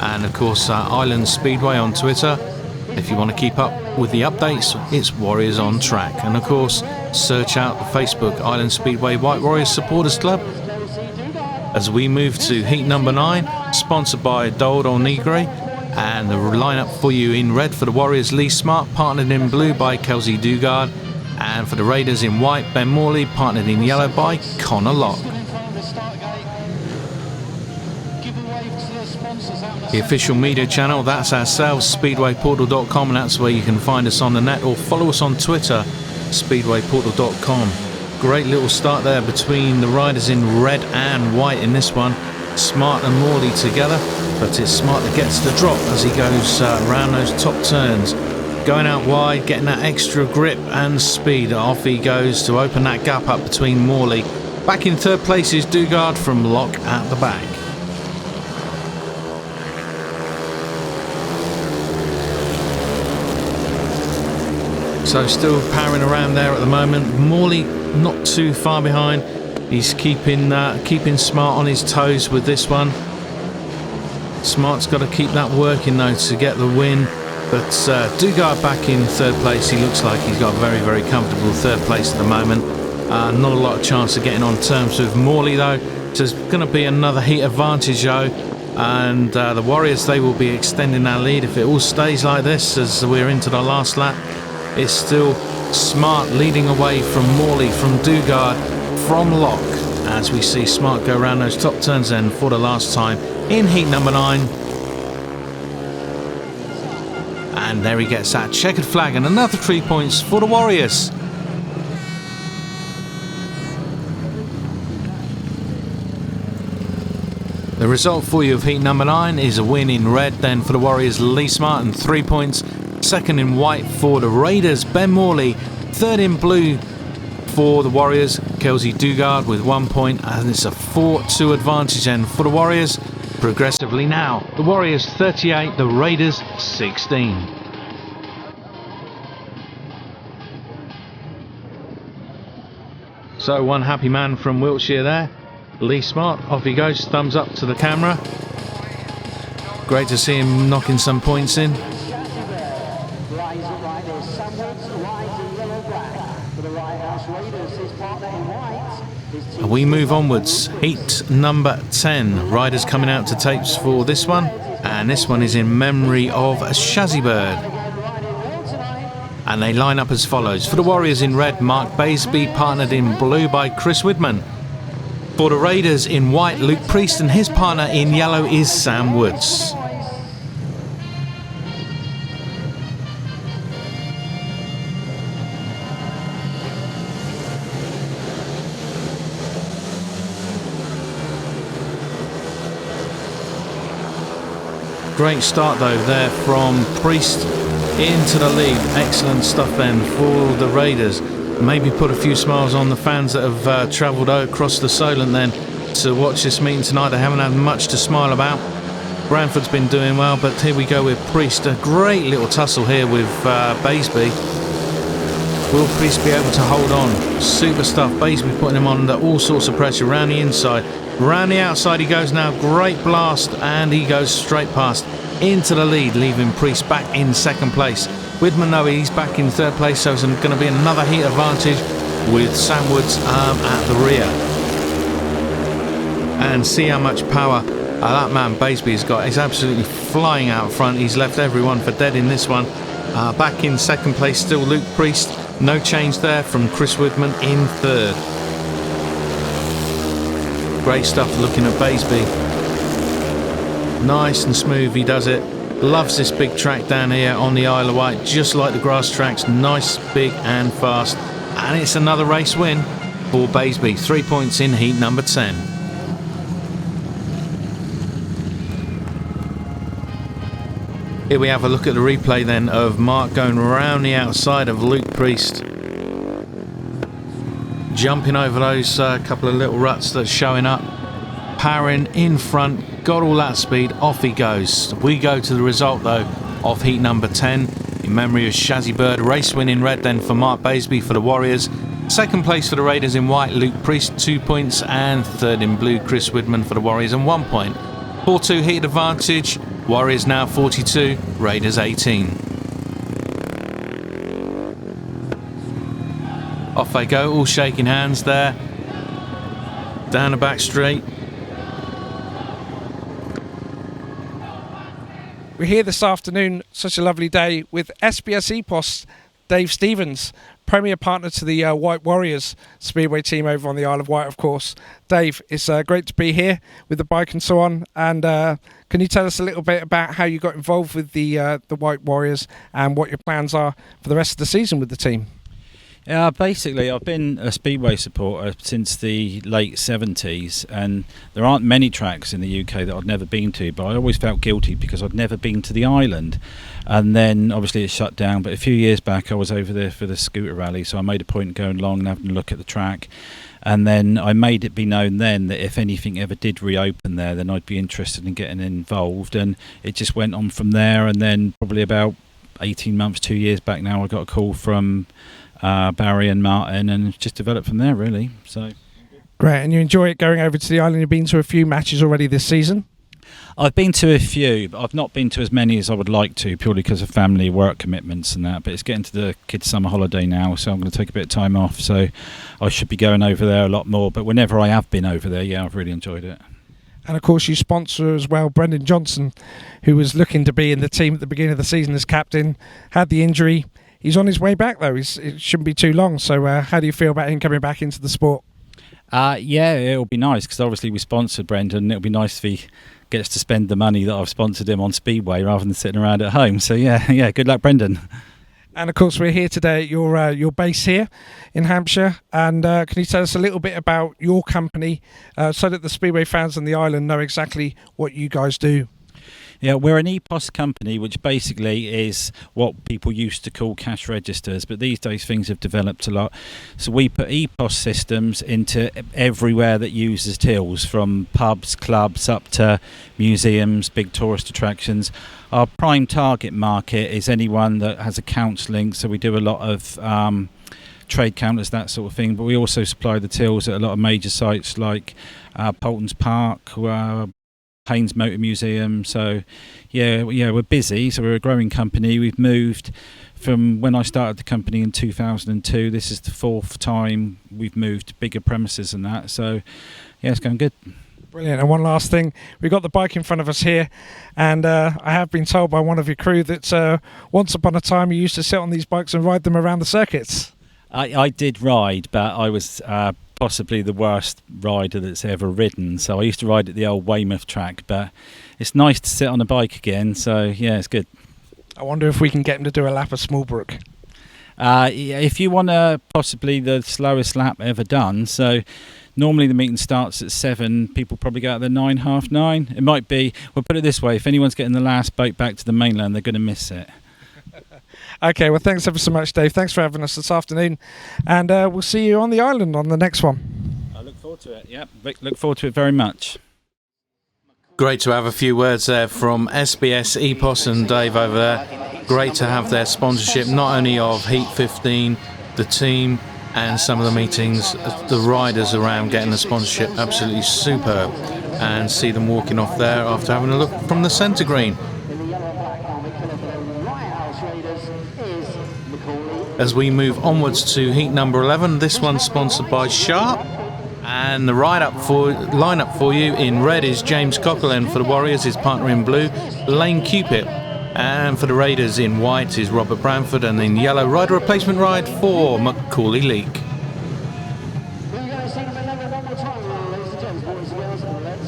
And of course Island Speedway on Twitter. If you want to keep up with the updates, it's Warriors on Track. And of course search out Facebook Island Speedway White Warriors Supporters Club. As we move to heat number 9, sponsored by Dole or Negre, and the lineup for you in red for the Warriors, Lee Smart, partnered in blue by Kelsey Dugard, And for the Raiders in white, Ben Morley, partnered in yellow by Connor Locke. The official media channel, that's ourselves, speedwayportal.com, and that's where you can find us on the net, or follow us on Twitter, speedwayportal.com. Great little start there between the riders in red and white in this one. Smart and Morley together, but it's Smart that gets the drop as he goes around those top turns. Going out wide, getting that extra grip and speed. Off he goes to open that gap up between Morley. Back in third place is Dugard from Locke at the back. So still powering around there at the moment. Morley not too far behind. He's keeping Smart on his toes with this one. Smart's got to keep that working though to get the win. But Dugard back in third place. He looks like he's got a very, very comfortable third place at the moment. Not a lot of chance of getting on terms with Morley though. So there's going to be another heat advantage though. And the Warriors, they will be extending their lead if it all stays like this as we're into the last lap. It's still Smart leading away from Morley, from Dugard, from Locke, as we see Smart go around those top turns then for the last time in heat number 9. And there he gets that checkered flag and another 3 points for the Warriors. The result for you of heat number 9 is a win in red then for the Warriors, Lee Smart, and 3 points. Second in white for the Raiders, Ben Morley. Third in blue for the Warriors, Kelsey Dugard with 1 point, and it's a 4-2 advantage then for the Warriors. Progressively now, the Warriors 38, the Raiders 16. So one happy man from Wiltshire there, Lee Smart. Off he goes, thumbs up to the camera. Great to see him knocking some points in. We move onwards. Heat number 10. Riders coming out to tapes for this one, and this one is in memory of Shazzy Bird. And they line up as follows. For the Warriors in red, Mark Baseby, partnered in blue by Chris Widman. For the Raiders in white, Luke Priest, and his partner in yellow is Sam Woods. Great start though there from Priest into the lead. Excellent stuff then for the Raiders. Maybe put a few smiles on the fans that have travelled across the Solent then to watch this meeting tonight. They haven't had much to smile about. Branford's been doing well, but here we go with Priest. A great little tussle here with Baseby. Will Priest be able to hold on? Super stuff. Baseby putting him under all sorts of pressure around the inside. Round the outside he goes now, great blast, and he goes straight past into the lead, leaving Priest back in second place. Widman though, he's back in third place, so it's going to be another heat advantage with Sam Woods at the rear. And see how much power that man Baseby has got. He's absolutely flying out front. He's left everyone for dead in this one. Back in second place still Luke Priest. No change there from Chris Widman in third. Great stuff looking at Baseby. Nice and smooth he does it. Loves this big track down here on the Isle of Wight, just like the grass tracks. Nice, big and fast. And it's another race win for Baseby. 3 points in heat number 10. Here we have a look at the replay then of Mark going around the outside of Luke Priest. Jumping over those couple of little ruts that's showing up. Powering in front, got all that speed, off he goes. We go to the result though of heat number 10 in memory of Shazzy Bird. Race win in red then for Mark Baseby for the Warriors. Second place for the Raiders in white, Luke Priest 2 points, and third in blue, Chris Widman for the Warriors and 1 point. 4-2 heat advantage. Warriors now 42, Raiders 18. Off they go, all shaking hands there. Down the back straight. We're here this afternoon, such a lovely day, with SBS Epos Dave Stevens, Premier Partner to the Wight Warriors Speedway team over on the Isle of Wight, of course. Dave, it's great to be here with the bike and so on. And can you tell us a little bit about how you got involved with the Wight Warriors and what your plans are for the rest of the season with the team? Basically, I've been a Speedway supporter since the late 70s, and there aren't many tracks in the UK that I'd never been to, but I always felt guilty because I'd never been to the island. And then obviously it shut down, but a few years back I was over there for the scooter rally, so I made a point of going along and having a look at the track. And then I made it be known then that if anything ever did reopen there, then I'd be interested in getting involved, and it just went on from there. And then probably about 18 months, 2 years back now, I got a call from Barry and Martin, and it's just developed from there really. So great. And you enjoy it going over to the island? You've been to a few matches already this season? I've been to a few, but I've not been to as many as I would like to, purely because of family work commitments and that. But it's getting to the kids' summer holiday now, so I'm going to take a bit of time off, so I should be going over there a lot more. But whenever I have been over there, yeah, I've really enjoyed it. And of course you sponsor as well Brendan Johnson, who was looking to be in the team at the beginning of the season as captain, had the injury. He's on his way back though. It shouldn't be too long. So how do you feel about him coming back into the sport? Yeah, it'll be nice because obviously we sponsored Brendan, and it'll be nice if he gets to spend the money that I've sponsored him on Speedway rather than sitting around at home. So yeah, good luck, Brendan. And of course we're here today at your base here in Hampshire. And can you tell us a little bit about your company so that the Speedway fans on the island know exactly what you guys do? Yeah, we're an Epos company, which basically is what people used to call cash registers, but these days things have developed a lot. So we put Epos systems into everywhere that uses tills, from pubs, clubs, up to museums, big tourist attractions. Our prime target market is anyone that has accounts linked, so we do a lot of trade counters, that sort of thing, but we also supply the tills at a lot of major sites like Poulton's Park, Haynes Motor Museum. So yeah, we're busy. So we're a growing company. We've moved from when I started the company in 2002. This is the fourth time we've moved to bigger premises and that. So yeah, it's going good. Brilliant. And one last thing, we've got the bike in front of us here, and I have been told by one of your crew that once upon a time you used to sit on these bikes and ride them around the circuits. I did ride, but I was possibly the worst rider that's ever ridden. So I used to ride at the old Weymouth track, but it's nice to sit on a bike again. So yeah, it's good. I wonder if we can get him to do a lap of Smallbrook. If you want possibly the slowest lap ever done. So normally the meeting starts at 7. People probably go out there 9, half 9. It might be, we'll put it this way, if anyone's getting the last boat back to the mainland, they're going to miss it. Okay, well, thanks ever so much, Dave. Thanks for having us this afternoon. And we'll see you on the island on the next one. I look forward to it, yeah. Look forward to it very much. Great to have a few words there from SBS, Epos and Dave over there. Great to have their sponsorship, not only of Heat 15, the team, and some of the meetings, the riders around getting the sponsorship, absolutely superb. And see them walking off there after having a look from the centre green. As we move onwards to heat number 11, this one's sponsored by Sharp, and the lineup for you in red is James Cockle, and for the Warriors his partner in blue, Layne Cupitt, and for the Raiders in white is Robert Branford, and in yellow, rider replacement ride for Macauley Leek.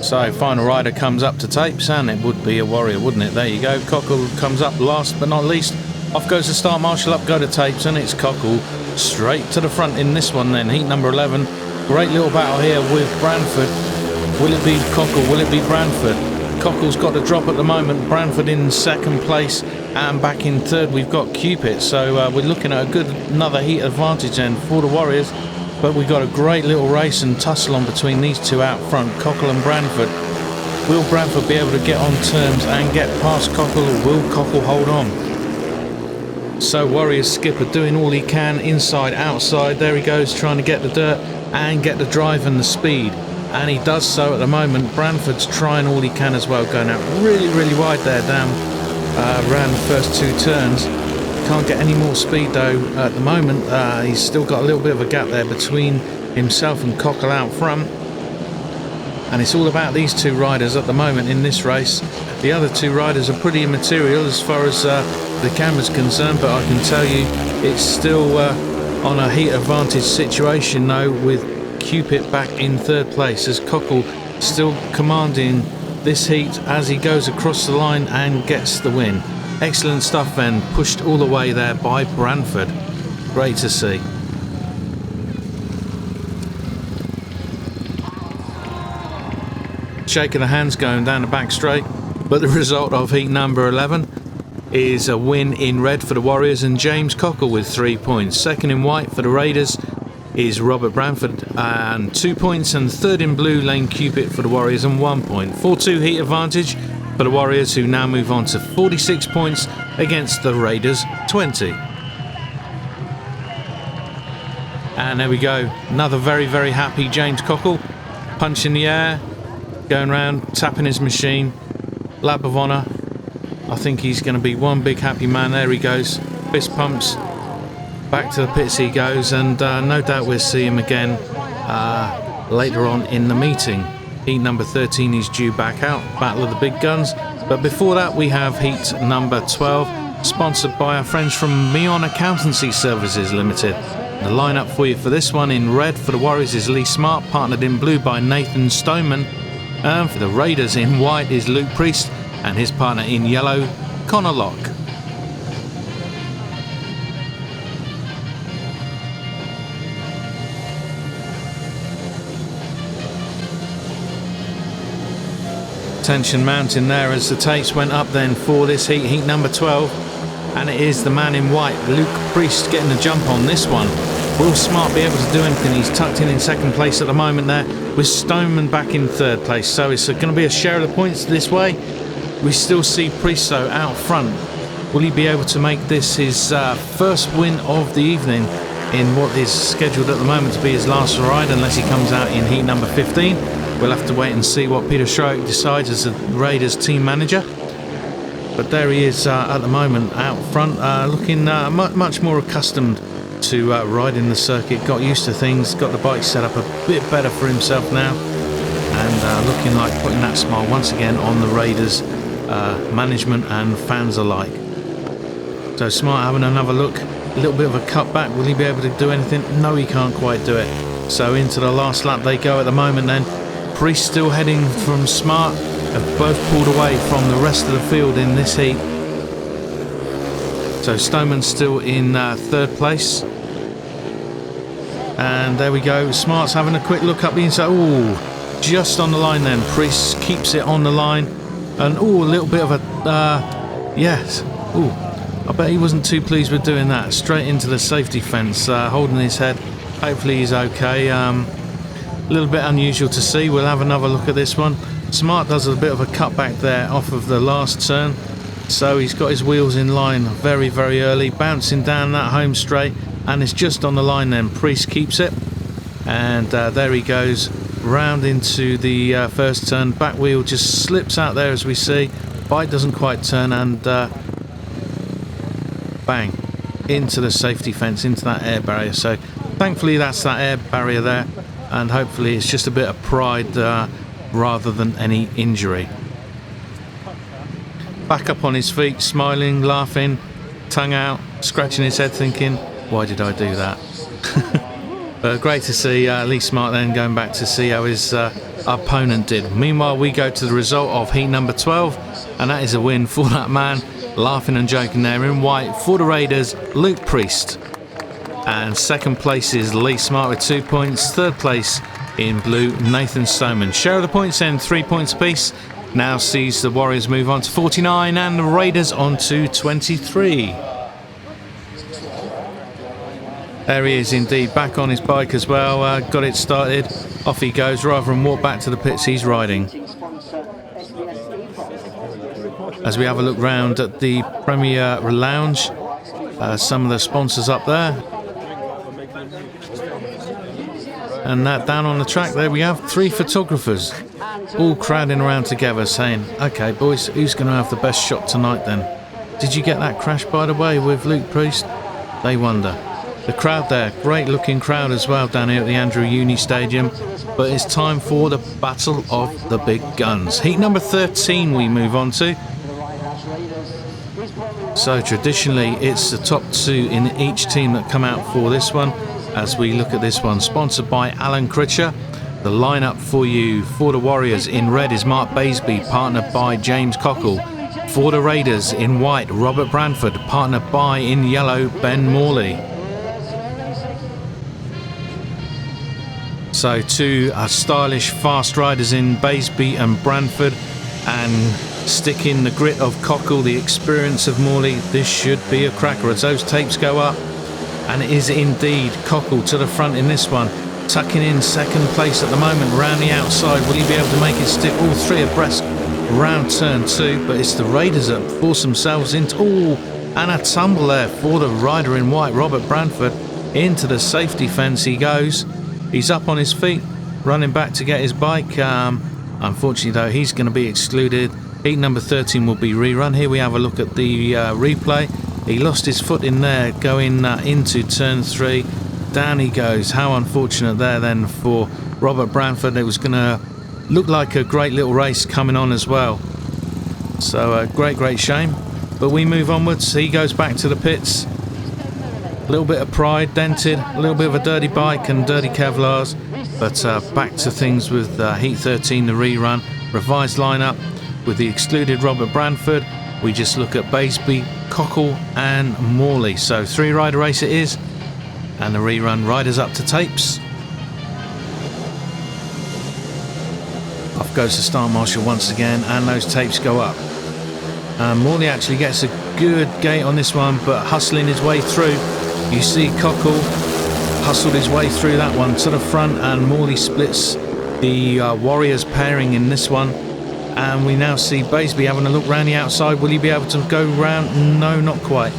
So final rider comes up to tapes, and it would be a Warrior, wouldn't it? There you go, Cockle comes up last but not least. Off goes the start marshal, up go to tapes, and it's Cockle straight to the front in this one then. Heat number 11. Great little battle here with Branford. Will it be Cockle? Will it be Branford? Cockle's got a drop at the moment. Branford in second place, and back in third we've got Cupitt. So we're looking at a good another heat advantage then for the Warriors. But we've got a great little race and tussle on between these two out front, Cockle and Branford. Will Branford be able to get on terms and get past Cockle, or will Cockle hold on? So Warriors skipper doing all he can, inside, outside. There he goes, trying to get the dirt and get the drive and the speed. And he does so at the moment. Branford's trying all he can as well, going out really, really wide there down around the first two turns. Can't get any more speed though at the moment. He's still got a little bit of a gap there between himself and Cockle out front. and it's all about these two riders at the moment in this race. The other two riders are pretty immaterial as far as the camera's concerned, but I can tell you it's still on a heat advantage situation though, with Cupitt back in third place as Cockle still commanding this heat as he goes across the line and gets the win. Excellent stuff then, pushed all the way there by Branford. Great to see. Shake of the hands going down the back straight, but the result of heat number 11 is a win in red for the Warriors and James Cockle with 3 points. Second in white for the Raiders is Robert Branford and 2 points, and third in blue Layne Cupitt for the Warriors and 1 point. 4-2 heat advantage for the Warriors, who now move on to 46 points against the Raiders 20. And there we go, another very, very happy James Cockle, punch in the air, going round, tapping his machine, lap of honour. I think he's going to be one big happy man. There he goes, fist pumps, back to the pits he goes, and no doubt we'll see him again later on in the meeting. Heat number 13 is due back out, Battle of the Big Guns, but before that we have heat number 12, sponsored by our friends from Meon Accountancy Services Limited. The lineup for you for this one: in red for the Warriors is Lee Smart, partnered in blue by Nathan Stoneman, and for the Raiders in white is Luke Priest and his partner in yellow, Connor Locke. Tension mounting there as the tapes went up then for this heat number 12, and it is the man in white, Luke Priest, getting the jump on this one. Will Smart be able to do anything? He's tucked in second place at the moment there, with Stoneman back in third place, so it's going to be a share of the points this way. We still see Priest though out front. Will he be able to make this his first win of the evening in what is scheduled at the moment to be his last ride, unless he comes out in heat number 15? We'll have to wait and see what Peter Schroeck decides as the Raiders team manager. But there he is at the moment out front, looking much more accustomed to riding the circuit, got used to things, got the bike set up a bit better for himself now, and looking like putting that smile once again on the Raiders management and fans alike. So Smart having another look, a little bit of a cutback. Will he be able to do anything? No, he can't quite do it. So into the last lap they go at the moment then. Priest still heading from Smart, have both pulled away from the rest of the field in this heat. So Stoneman's still in third place. And there we go, Smart's having a quick look up the inside. Oh, just on the line then. Priest keeps it on the line. And a little bit of a, yes. I bet he wasn't too pleased with doing that. Straight into the safety fence, holding his head. Hopefully he's okay. A little bit unusual to see. We'll have another look at this one. Smart does a bit of a cutback there off of the last turn. So he's got his wheels in line very, very early, bouncing down that home straight, and it's just on the line then. Priest keeps it, and there he goes, round into the first turn. Back wheel just slips out there as we see. Bike doesn't quite turn, and bang, into the safety fence, into that air barrier. So thankfully that's that air barrier there, and hopefully it's just a bit of pride rather than any injury. Back up on his feet, smiling, laughing, tongue out, scratching his head thinking, why did I do that? But great to see Lee Smart then going back to see how his opponent did. Meanwhile, we go to the result of heat number 12, and that is a win for that man, laughing and joking there in white for the Raiders, Luke Priest. And second place is Lee Smart with 2 points. Third place in blue, Nathan Stoneman. Share of the points then, 3 points apiece. Now sees the Warriors move on to 49 and the Raiders on to 23. There he is indeed, back on his bike as well, got it started, off he goes, rather than walk back to the pits he's riding. As we have a look round at the Premier Lounge, some of the sponsors up there. And that down on the track there we have 3 photographers, all crowding around together saying, okay boys, who's going to have the best shot tonight then? Did you get that crash by the way with Luke Priest? They wonder. The crowd there, great looking crowd as well down here at the Andrew Uni Stadium. But it's time for the Battle of the Big Guns. Heat number 13 we move on to. So traditionally it's the top 2 in each team that come out for this one. As we look at this one, sponsored by Alan Critcher. The lineup for you for the Warriors in red is Mark Baseby, partnered by James Cockle. For the Raiders in white, Robert Branford, partnered by in yellow, Ben Morley. So 2 stylish fast riders in Baseby and Branford, and sticking the grit of Cockle, the experience of Morley. This should be a cracker as those tapes go up. And it is indeed Cockle to the front in this one, tucking in second place at the moment round the outside. Will he be able to make it stick all 3 abreast round turn 2? But it's the Raiders that force themselves into, and a tumble there for the rider in white, Robert Branford. Into the safety fence he goes. He's up on his feet, running back to get his bike. Unfortunately though, he's going to be excluded. Heat number 13 will be rerun. Here we have a look at the replay. He lost his foot in there going into turn 3. Down he goes. How unfortunate there then for Robert Branford. It was going to look like a great little race coming on as well. So a great shame. But we move onwards. He goes back to the pits. A little bit of pride dented, a little bit of a dirty bike and dirty Kevlars. But back to things with Heat 13, the rerun. Revised lineup with the excluded Robert Branford. We just look at Baseby, Cockle and Morley. So 3-rider race it is. And the rerun, riders up to tapes. Off goes the start marshal once again, and those tapes go up. Morley actually gets a good gate on this one, but hustling his way through. You see Cockle hustled his way through that one to the front, and Morley splits the Warriors pairing in this one. And we now see Baseby having a look round the outside. Will he be able to go round? No, not quite.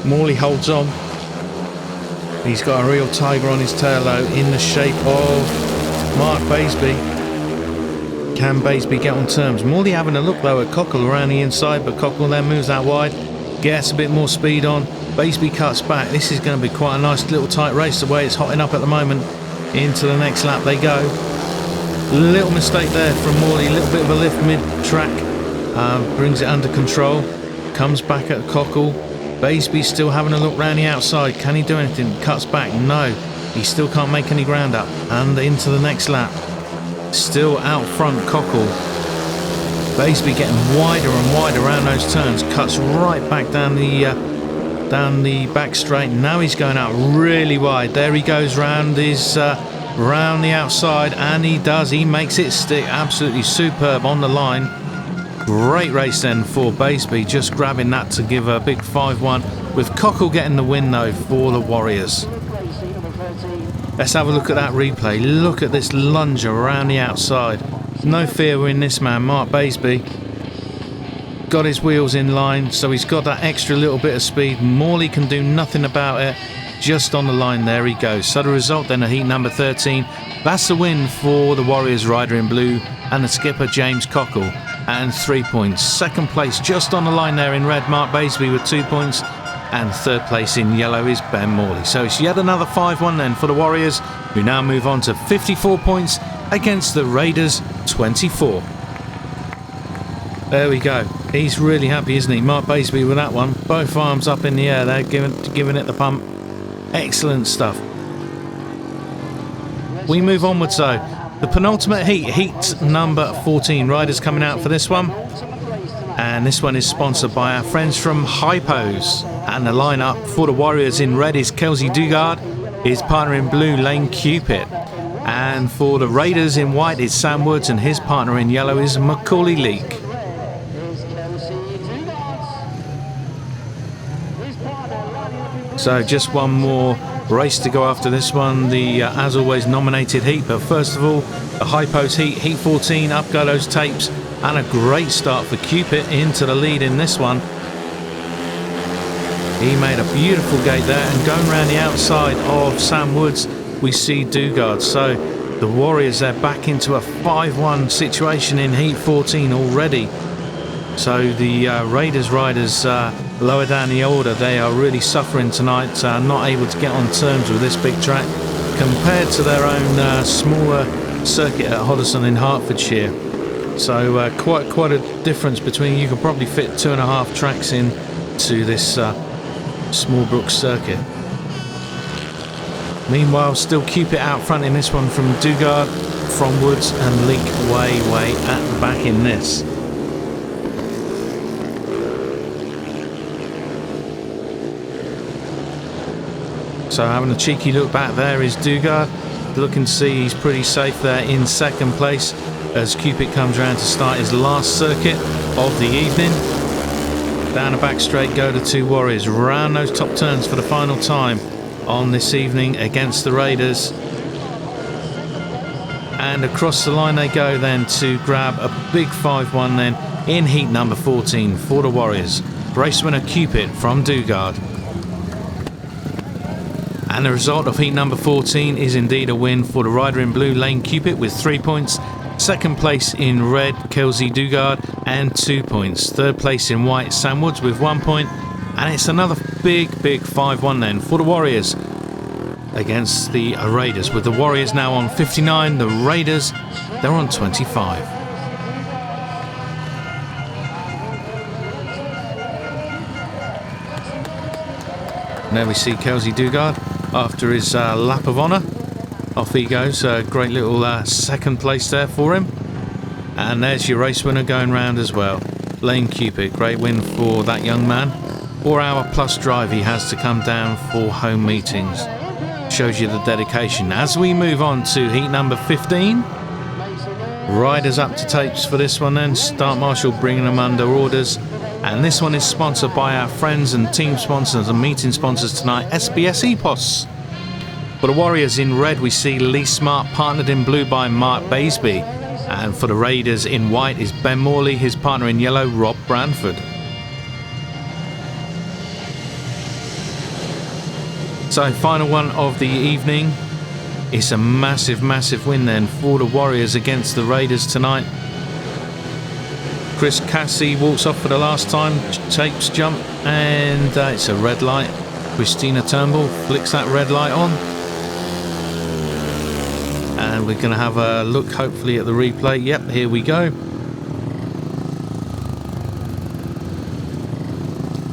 Morley holds on. He's got a real tiger on his tail though, in the shape of Mark Baseby. Can Baseby get on terms? Morley having a look though at Cockle around the inside, but Cockle then moves out wide, gets a bit more speed on. Baseby cuts back. This is going to be quite a nice little tight race the way it's hotting up at the moment. Into the next lap they go. Little mistake there from Morley, a little bit of a lift mid-track, brings it under control, comes back at Cockle. Baseby still having a look round the outside. Can he do anything? Cuts back. No, he still can't make any ground up. And into the next lap. Still out front Cockle. Baseby getting wider and wider around those turns. Cuts right back down the back straight. Now he's going out really wide. There he goes round his round the outside, and he does. He makes it stick. Absolutely superb on the line. Great race then for Baseby, just grabbing that to give a big 5-1, with Cockle getting the win though for the Warriors. Let's have a look at that replay. Look at this lunge around the outside. No fear in this man, Mark Baseby. Got his wheels in line, so he's got that extra little bit of speed. Morley can do nothing about it. Just on the line, there he goes. So the result then at heat number 13, that's the win for the Warriors rider in blue and the skipper James Cockle, and 3 points. Second place just on the line there in red, Mark Baseby with 2 points, and third place in yellow is Ben Morley. So it's yet another 5-1 then for the Warriors, who now move on to 54 points against the Raiders 24. There we go. He's really happy, isn't he? Mark Baseby with that one. Both arms up in the air there, giving it the pump. Excellent stuff. We move onwards though. The penultimate heat number 14. Riders coming out for this one. And this one is sponsored by our friends from Epos. And the lineup for the Warriors in red is Kelsey Dugard. His partner in blue, Layne Cupitt. And for the Raiders in white is Sam Woods, and his partner in yellow is Macauley Leek. So just one more race to go after this one, the as always nominated heat. But first of all, the Epos heat 14, up go those tapes, and a great start for Cupitt into the lead in this one. He made a beautiful gate there, and going around the outside of Sam Woods we see Dugard. So the Warriors, they're back into a 5-1 situation in heat 14 already. So the Raiders riders, the lower down the order, they are really suffering tonight, not able to get on terms with this big track compared to their own smaller circuit at Hoddesdon in Hertfordshire. So quite a difference between, you could probably fit 2.5 tracks in to this Smallbrook circuit. Meanwhile, still Cupitt out front in this one from Dugard, from Woods, and Leek way at the back in this. So having a cheeky look back there is Dugard, looking to see he's pretty safe there in second place as Cupitt comes around to start his last circuit of the evening. Down the back straight go the two Warriors, round those top turns for the final time on this evening against the Raiders. And across the line they go then to grab a big 5-1 then in heat number 14 for the Warriors. Race winner Cupitt from Dugard. And the result of heat number 14 is indeed a win for the rider in blue, Layne Cupitt, with 3 points. Second place in red, Kelsey Dugard, and 2 points. Third place in white, Sam Woods with 1 point. And it's another big 5-1 then for the Warriors against the Raiders, with the Warriors now on 59, the Raiders, they're on 25. And there we see Kelsey Dugard after his lap of honour. Off he goes, a great little second place there for him. And there's your race winner going round as well, Layne Cupitt. Great win for that young man. 4 hour plus drive he has to come down for home meetings. Shows you the dedication. As we move on to heat number 15, riders up to tapes for this one then. Start Marshall bringing them under orders. And this one is sponsored by our friends and team sponsors and meeting sponsors tonight, SBS Epos. For the Warriors in red, we see Lee Smart, partnered in blue by Mark Baseby. And for the Raiders in white is Ben Morley, his partner in yellow, Rob Branford. So final one of the evening. It's a massive win then for the Warriors against the Raiders tonight. Chris Cassie walks off for the last time, tapes jump, and it's a red light. Christina Turnbull flicks that red light on. And we're going to have a look hopefully at the replay. Yep, here we go.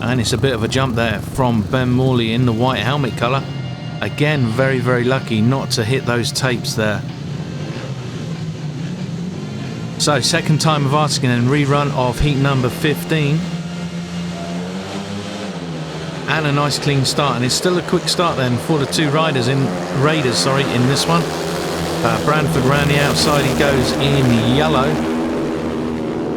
And it's a bit of a jump there from Ben Morley in the white helmet colour. Again, very lucky not to hit those tapes there. So, second time of asking and rerun of heat number 15. And a nice clean start. And it's still a quick start then for the two Raiders in this one. Branford round the outside, he goes in yellow.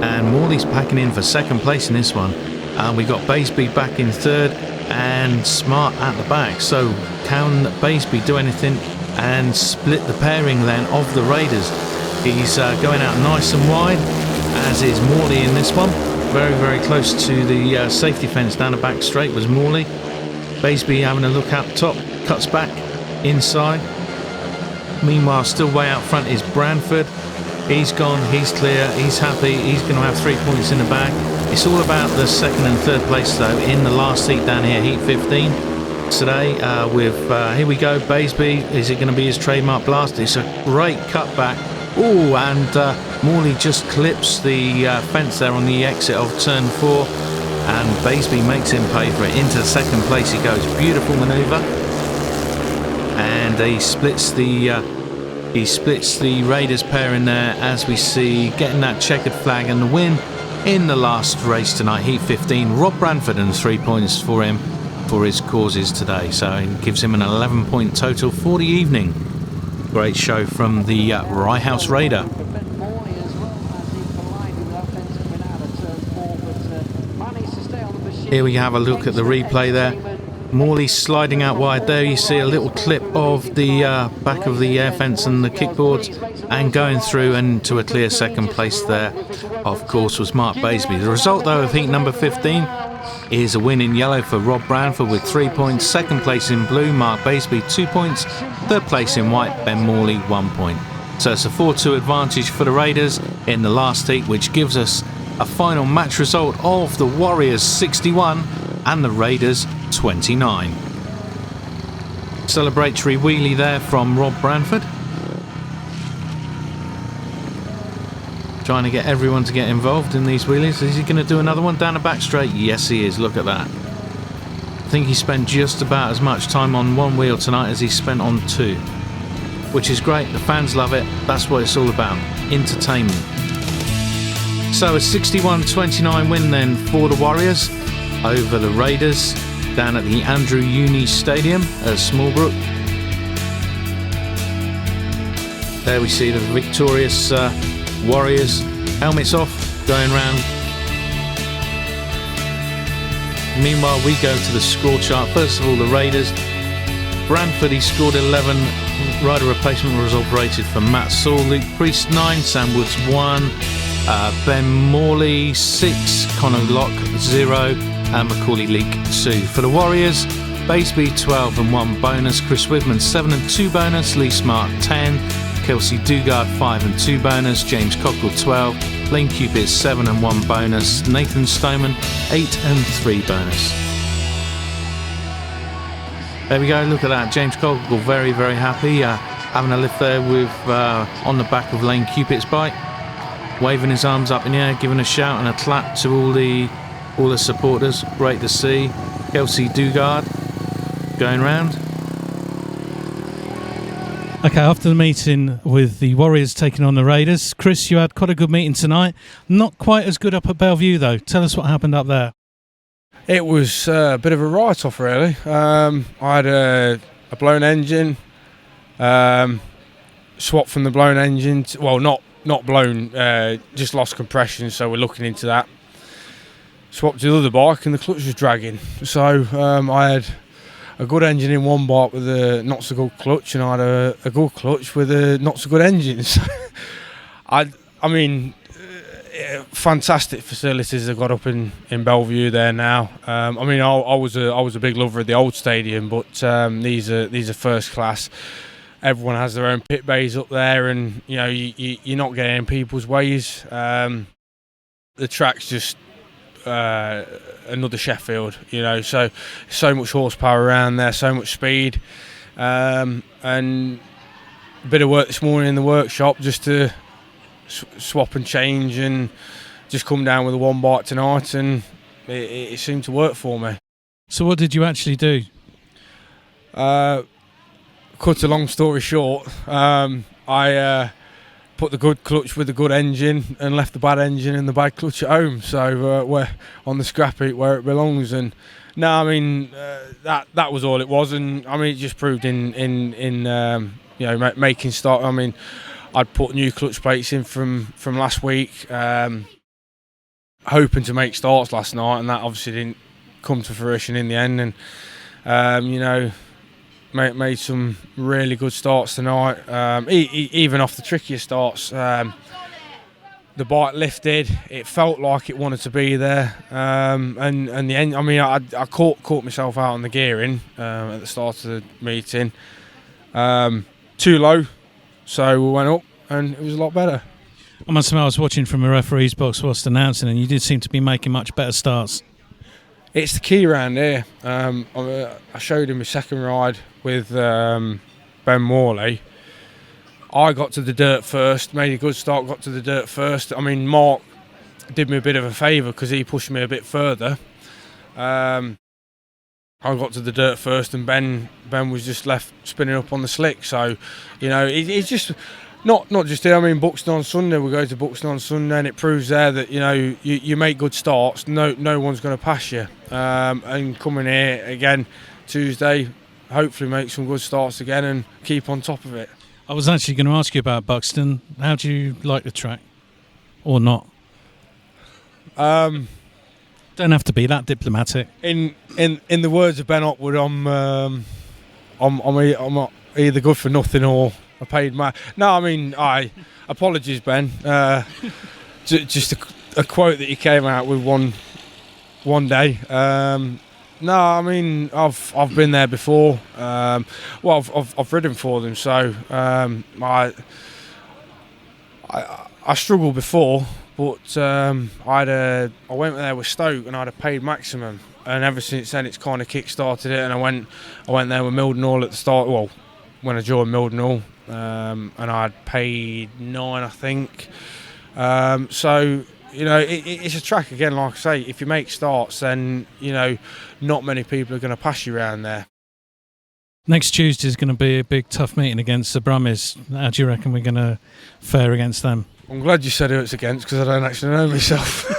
And Morley's packing in for second place in this one. And we got Baseby back in third and Smart at the back. So can Baseby do anything and split the pairing then of the Raiders? He's going out nice and wide, as is Morley in this one. Very close to the safety fence down the back straight was Morley. Baseby having a look up top, cuts back inside. Meanwhile, still way out front is Branford. He's gone, he's clear, he's happy, he's going to have 3 points in the bag. It's all about the second and third place though in the last heat down here, heat 15 today with, here we go, Baseby. Is it going to be his trademark blast? It's a great cutback. Oh, and Morley just clips the fence there on the exit of turn 4, and Baseby makes him pay for it. Into second place he goes. Beautiful manoeuvre, and he splits the Raiders pair in there, as we see, getting that checkered flag and the win in the last race tonight, heat 15. Rob Branford, and 3 points for him for his causes today, so it gives him an 11-point total for the evening. Great show from the Rye House Raider. Here we have a look at the replay there. Morley sliding out wide there. You see a little clip of the back of the air fence and the kickboards, and going through and to a clear second place there, of course, was Mark Baseby. The result though of heat number 15 is a win in yellow for Rob Branford with 3 points. Second place in blue, Mark Baseby, 2 points. Third place in white, Ben Morley, 1 point. So it's a 4-2 advantage for the Raiders in the last heat, which gives us a final match result of the Warriors 61 and the Raiders 29. Celebratory wheelie there from Rob Branford. Trying to get everyone to get involved in these wheelies. Is he going to do another one down the back straight? Yes, he is. Look at that. I think he spent just about as much time on one wheel tonight as he spent on two, which is great. The fans love it. That's what it's all about. Entertainment. So a 61-29 win then for the Warriors over the Raiders down at the Andrew Uni Stadium at Smallbrook. There we see the victorious Warriors, helmets off, going round. Meanwhile, we go to the score chart. First of all, the Raiders. Branford, he scored 11. Rider replacement was operated for Matt Saul. Luke Priest 9, Sam Woods 1, Ben Morley 6, Connor Locke 0, and Macauley Leek 2. For the Warriors, Baseby 12 and 1 bonus, Chris Widman 7 and 2 bonus, Lee Smart 10, Kelsey Dugard 5 and 2 bonus, James Cockle 12, Layne Cupitt 7 and 1 bonus, Nathan Stoneman 8 and 3 bonus. There we go, look at that, James Cockle very, very happy, having a lift there with on the back of Layne Cupitt's bike, waving his arms up in the air, giving a shout and a clap to all the supporters. Great to see. Kelsey Dugard going round. Okay, after the meeting with the Warriors taking on the Raiders, Chris, you had quite a good meeting tonight. Not quite as good up at Bellevue, though. Tell us what happened up there. It was a bit of a write-off, really. I had a blown engine, swapped from the blown engine. Well, not blown, just lost compression, so we're looking into that. Swapped to the other bike, and the clutch was dragging. So I had a good engine in one bike with a not so good clutch, and I had a good clutch with a not so good engine. So I mean, fantastic facilities they've got up in Bellevue there now. I mean, I was a big lover of the old stadium, but these are first class. Everyone has their own pit bays up there, and you know you're not getting in people's ways. The track's just another Sheffield, you know, so much horsepower around there, so much speed, and a bit of work this morning in the workshop just to swap and change and just come down with a one bike tonight, and it seemed to work for me. So what did you actually do? Cut a long story short, I put the good clutch with the good engine and left the bad engine and the bad clutch at home, so we're on the scrap heap where it belongs. And no, I mean that was all it was, and I mean it just proved in you know, making start. I mean, I'd put new clutch plates in from last week, hoping to make starts last night, and that obviously didn't come to fruition in the end. And you know, made some really good starts tonight, even off the trickier starts. The bike lifted, it felt like it wanted to be there, and the end. I mean, I caught myself out on the gearing at the start of the meeting, too low, so we went up and it was a lot better. I must admit, I was watching from a referee's box whilst announcing, and you did seem to be making much better starts. It's the key round here. I showed him my second ride with Ben Morley. I got to the dirt first, made a good start, got to the dirt first. I mean, Mark did me a bit of a favour because he pushed me a bit further. I got to the dirt first, and Ben was just left spinning up on the slick. So, you know, it's just not just here. I mean, Buxton on Sunday, we go to Buxton on Sunday, and it proves there that, you know, you make good starts, no one's going to pass you. And coming here again Tuesday, hopefully make some good starts again and keep on top of it. I was actually going to ask you about Buxton. How do you like the track, or not? Don't have to be that diplomatic. In the words of Ben Otwood, I'm either good for nothing or I paid my. No, I mean, apologies, Ben. Just a quote that you came out with one day. No, I mean, I've been there before. Well, I've ridden for them, so I struggled before, but I went there with Stoke and I had a paid maximum, and ever since then it's kind of kick-started it. And I went there with Mildenhall at the start. Well, when I joined Mildenhall, and I'd paid £9, I think. So you know, it's a track again. Like I say, if you make starts, then you know, not many people are going to pass you around there. Next Tuesday is going to be a big tough meeting against the Brummies. How do you reckon we're going to fare against them? I'm glad you said who it's against because I don't actually know myself.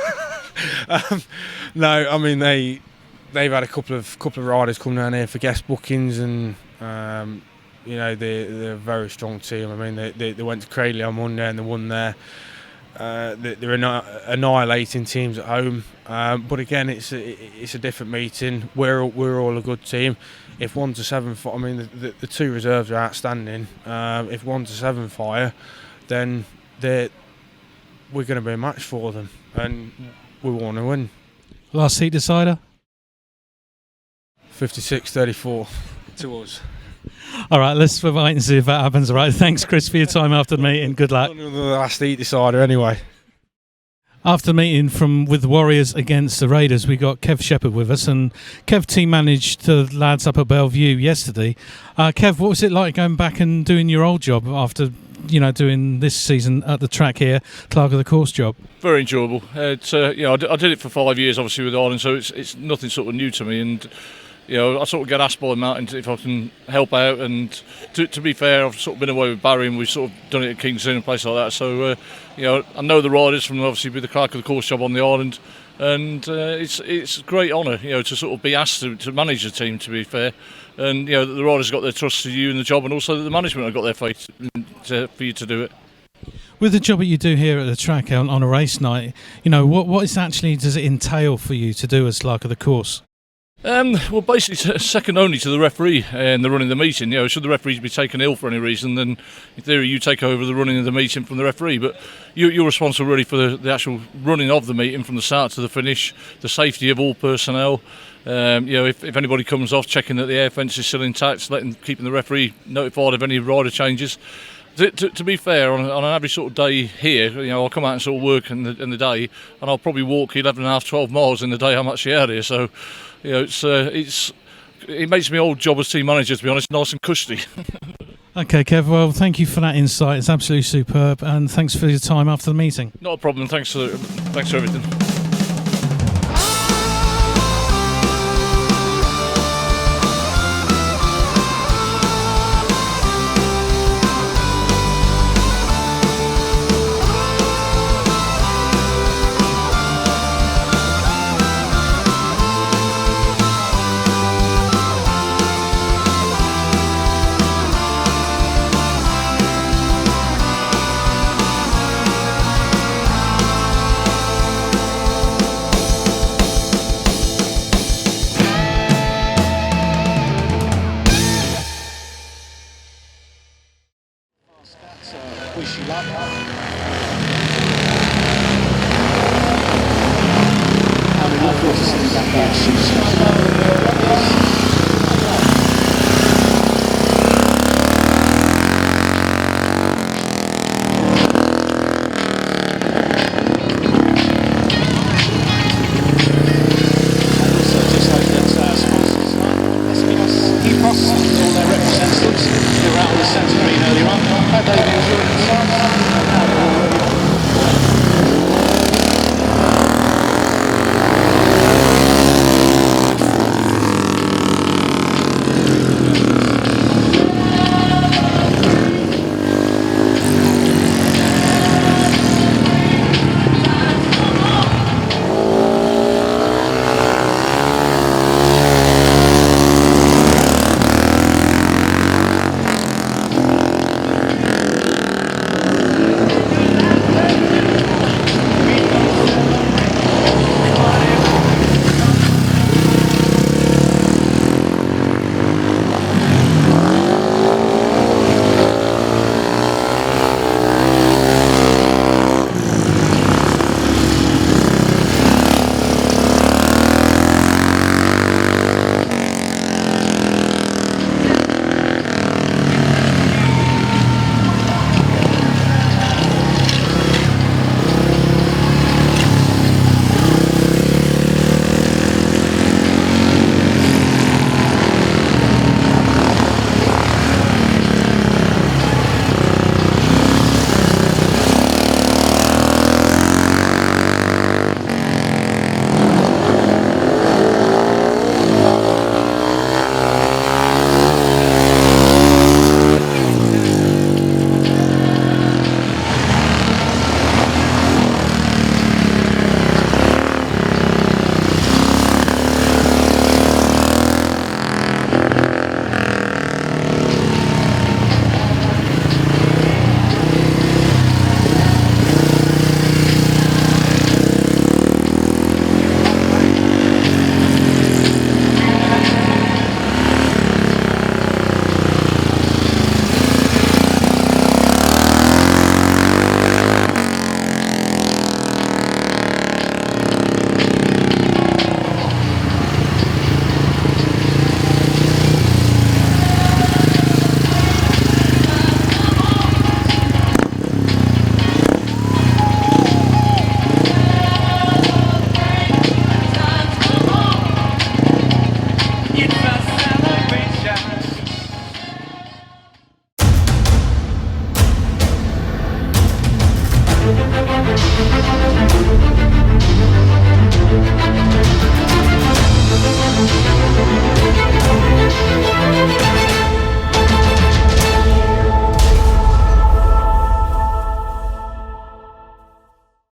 No, I mean they've had a couple of riders come down here for guest bookings, and you know they're a very strong team. I mean they went to Cradley on Monday and they won there. They're annihilating teams at home, but again it's a different meeting. We're all a good team. If 1 to 7, I mean the two reserves are outstanding. If 1 to 7 fire, then we're going to be a match for them, and we want to win. Last seat decider? 56-34 to us. All right, let's wait and see if that happens. All right, thanks, Chris, for your time after the meeting. Good luck. The last seat decider, anyway. After the meeting with the Warriors against the Raiders, we got Kev Shepherd with us, and Kev team managed the lads up at Bellevue yesterday. Kev, what was it like going back and doing your old job after, you know, doing this season at the track here, clerk of the course job? Very enjoyable. It's you know, I did it for 5 years, obviously with Ireland, so it's nothing sort of new to me, and you know, I sort of get asked by Martin if I can help out, and to be fair, I've sort of been away with Barry and we've sort of done it at Kingston and places like that, so you know, I know the riders from obviously with the clerk of the course job on the island, and it's a great honour, you know, to sort of be asked to manage the team, to be fair, and you know, the riders got their trust to you in the job, and also that the management have got their faith for you to do it. With the job that you do here at the track on a race night, you know, what is actually does it entail for you to do as clerk of the course? Well, basically, second only to the referee and the running of the meeting. You know, should the referees be taken ill for any reason, then in theory you take over the running of the meeting from the referee. But you're responsible really for the actual running of the meeting from the start to the finish, the safety of all personnel. You know, if anybody comes off, checking that the air fence is still intact, keeping the referee notified of any rider changes. To be fair, on an average sort of day here, you know, I'll come out and sort of work in the day, and I'll probably walk 11.5, 12 miles in the day I'm actually out here. So, you know, it makes my old job as team manager, to be honest, nice and cushy. Okay, Kev, well, thank you for that insight. It's absolutely superb, and thanks for your time after the meeting. Not a problem. Thanks for everything. Wish you luck. How many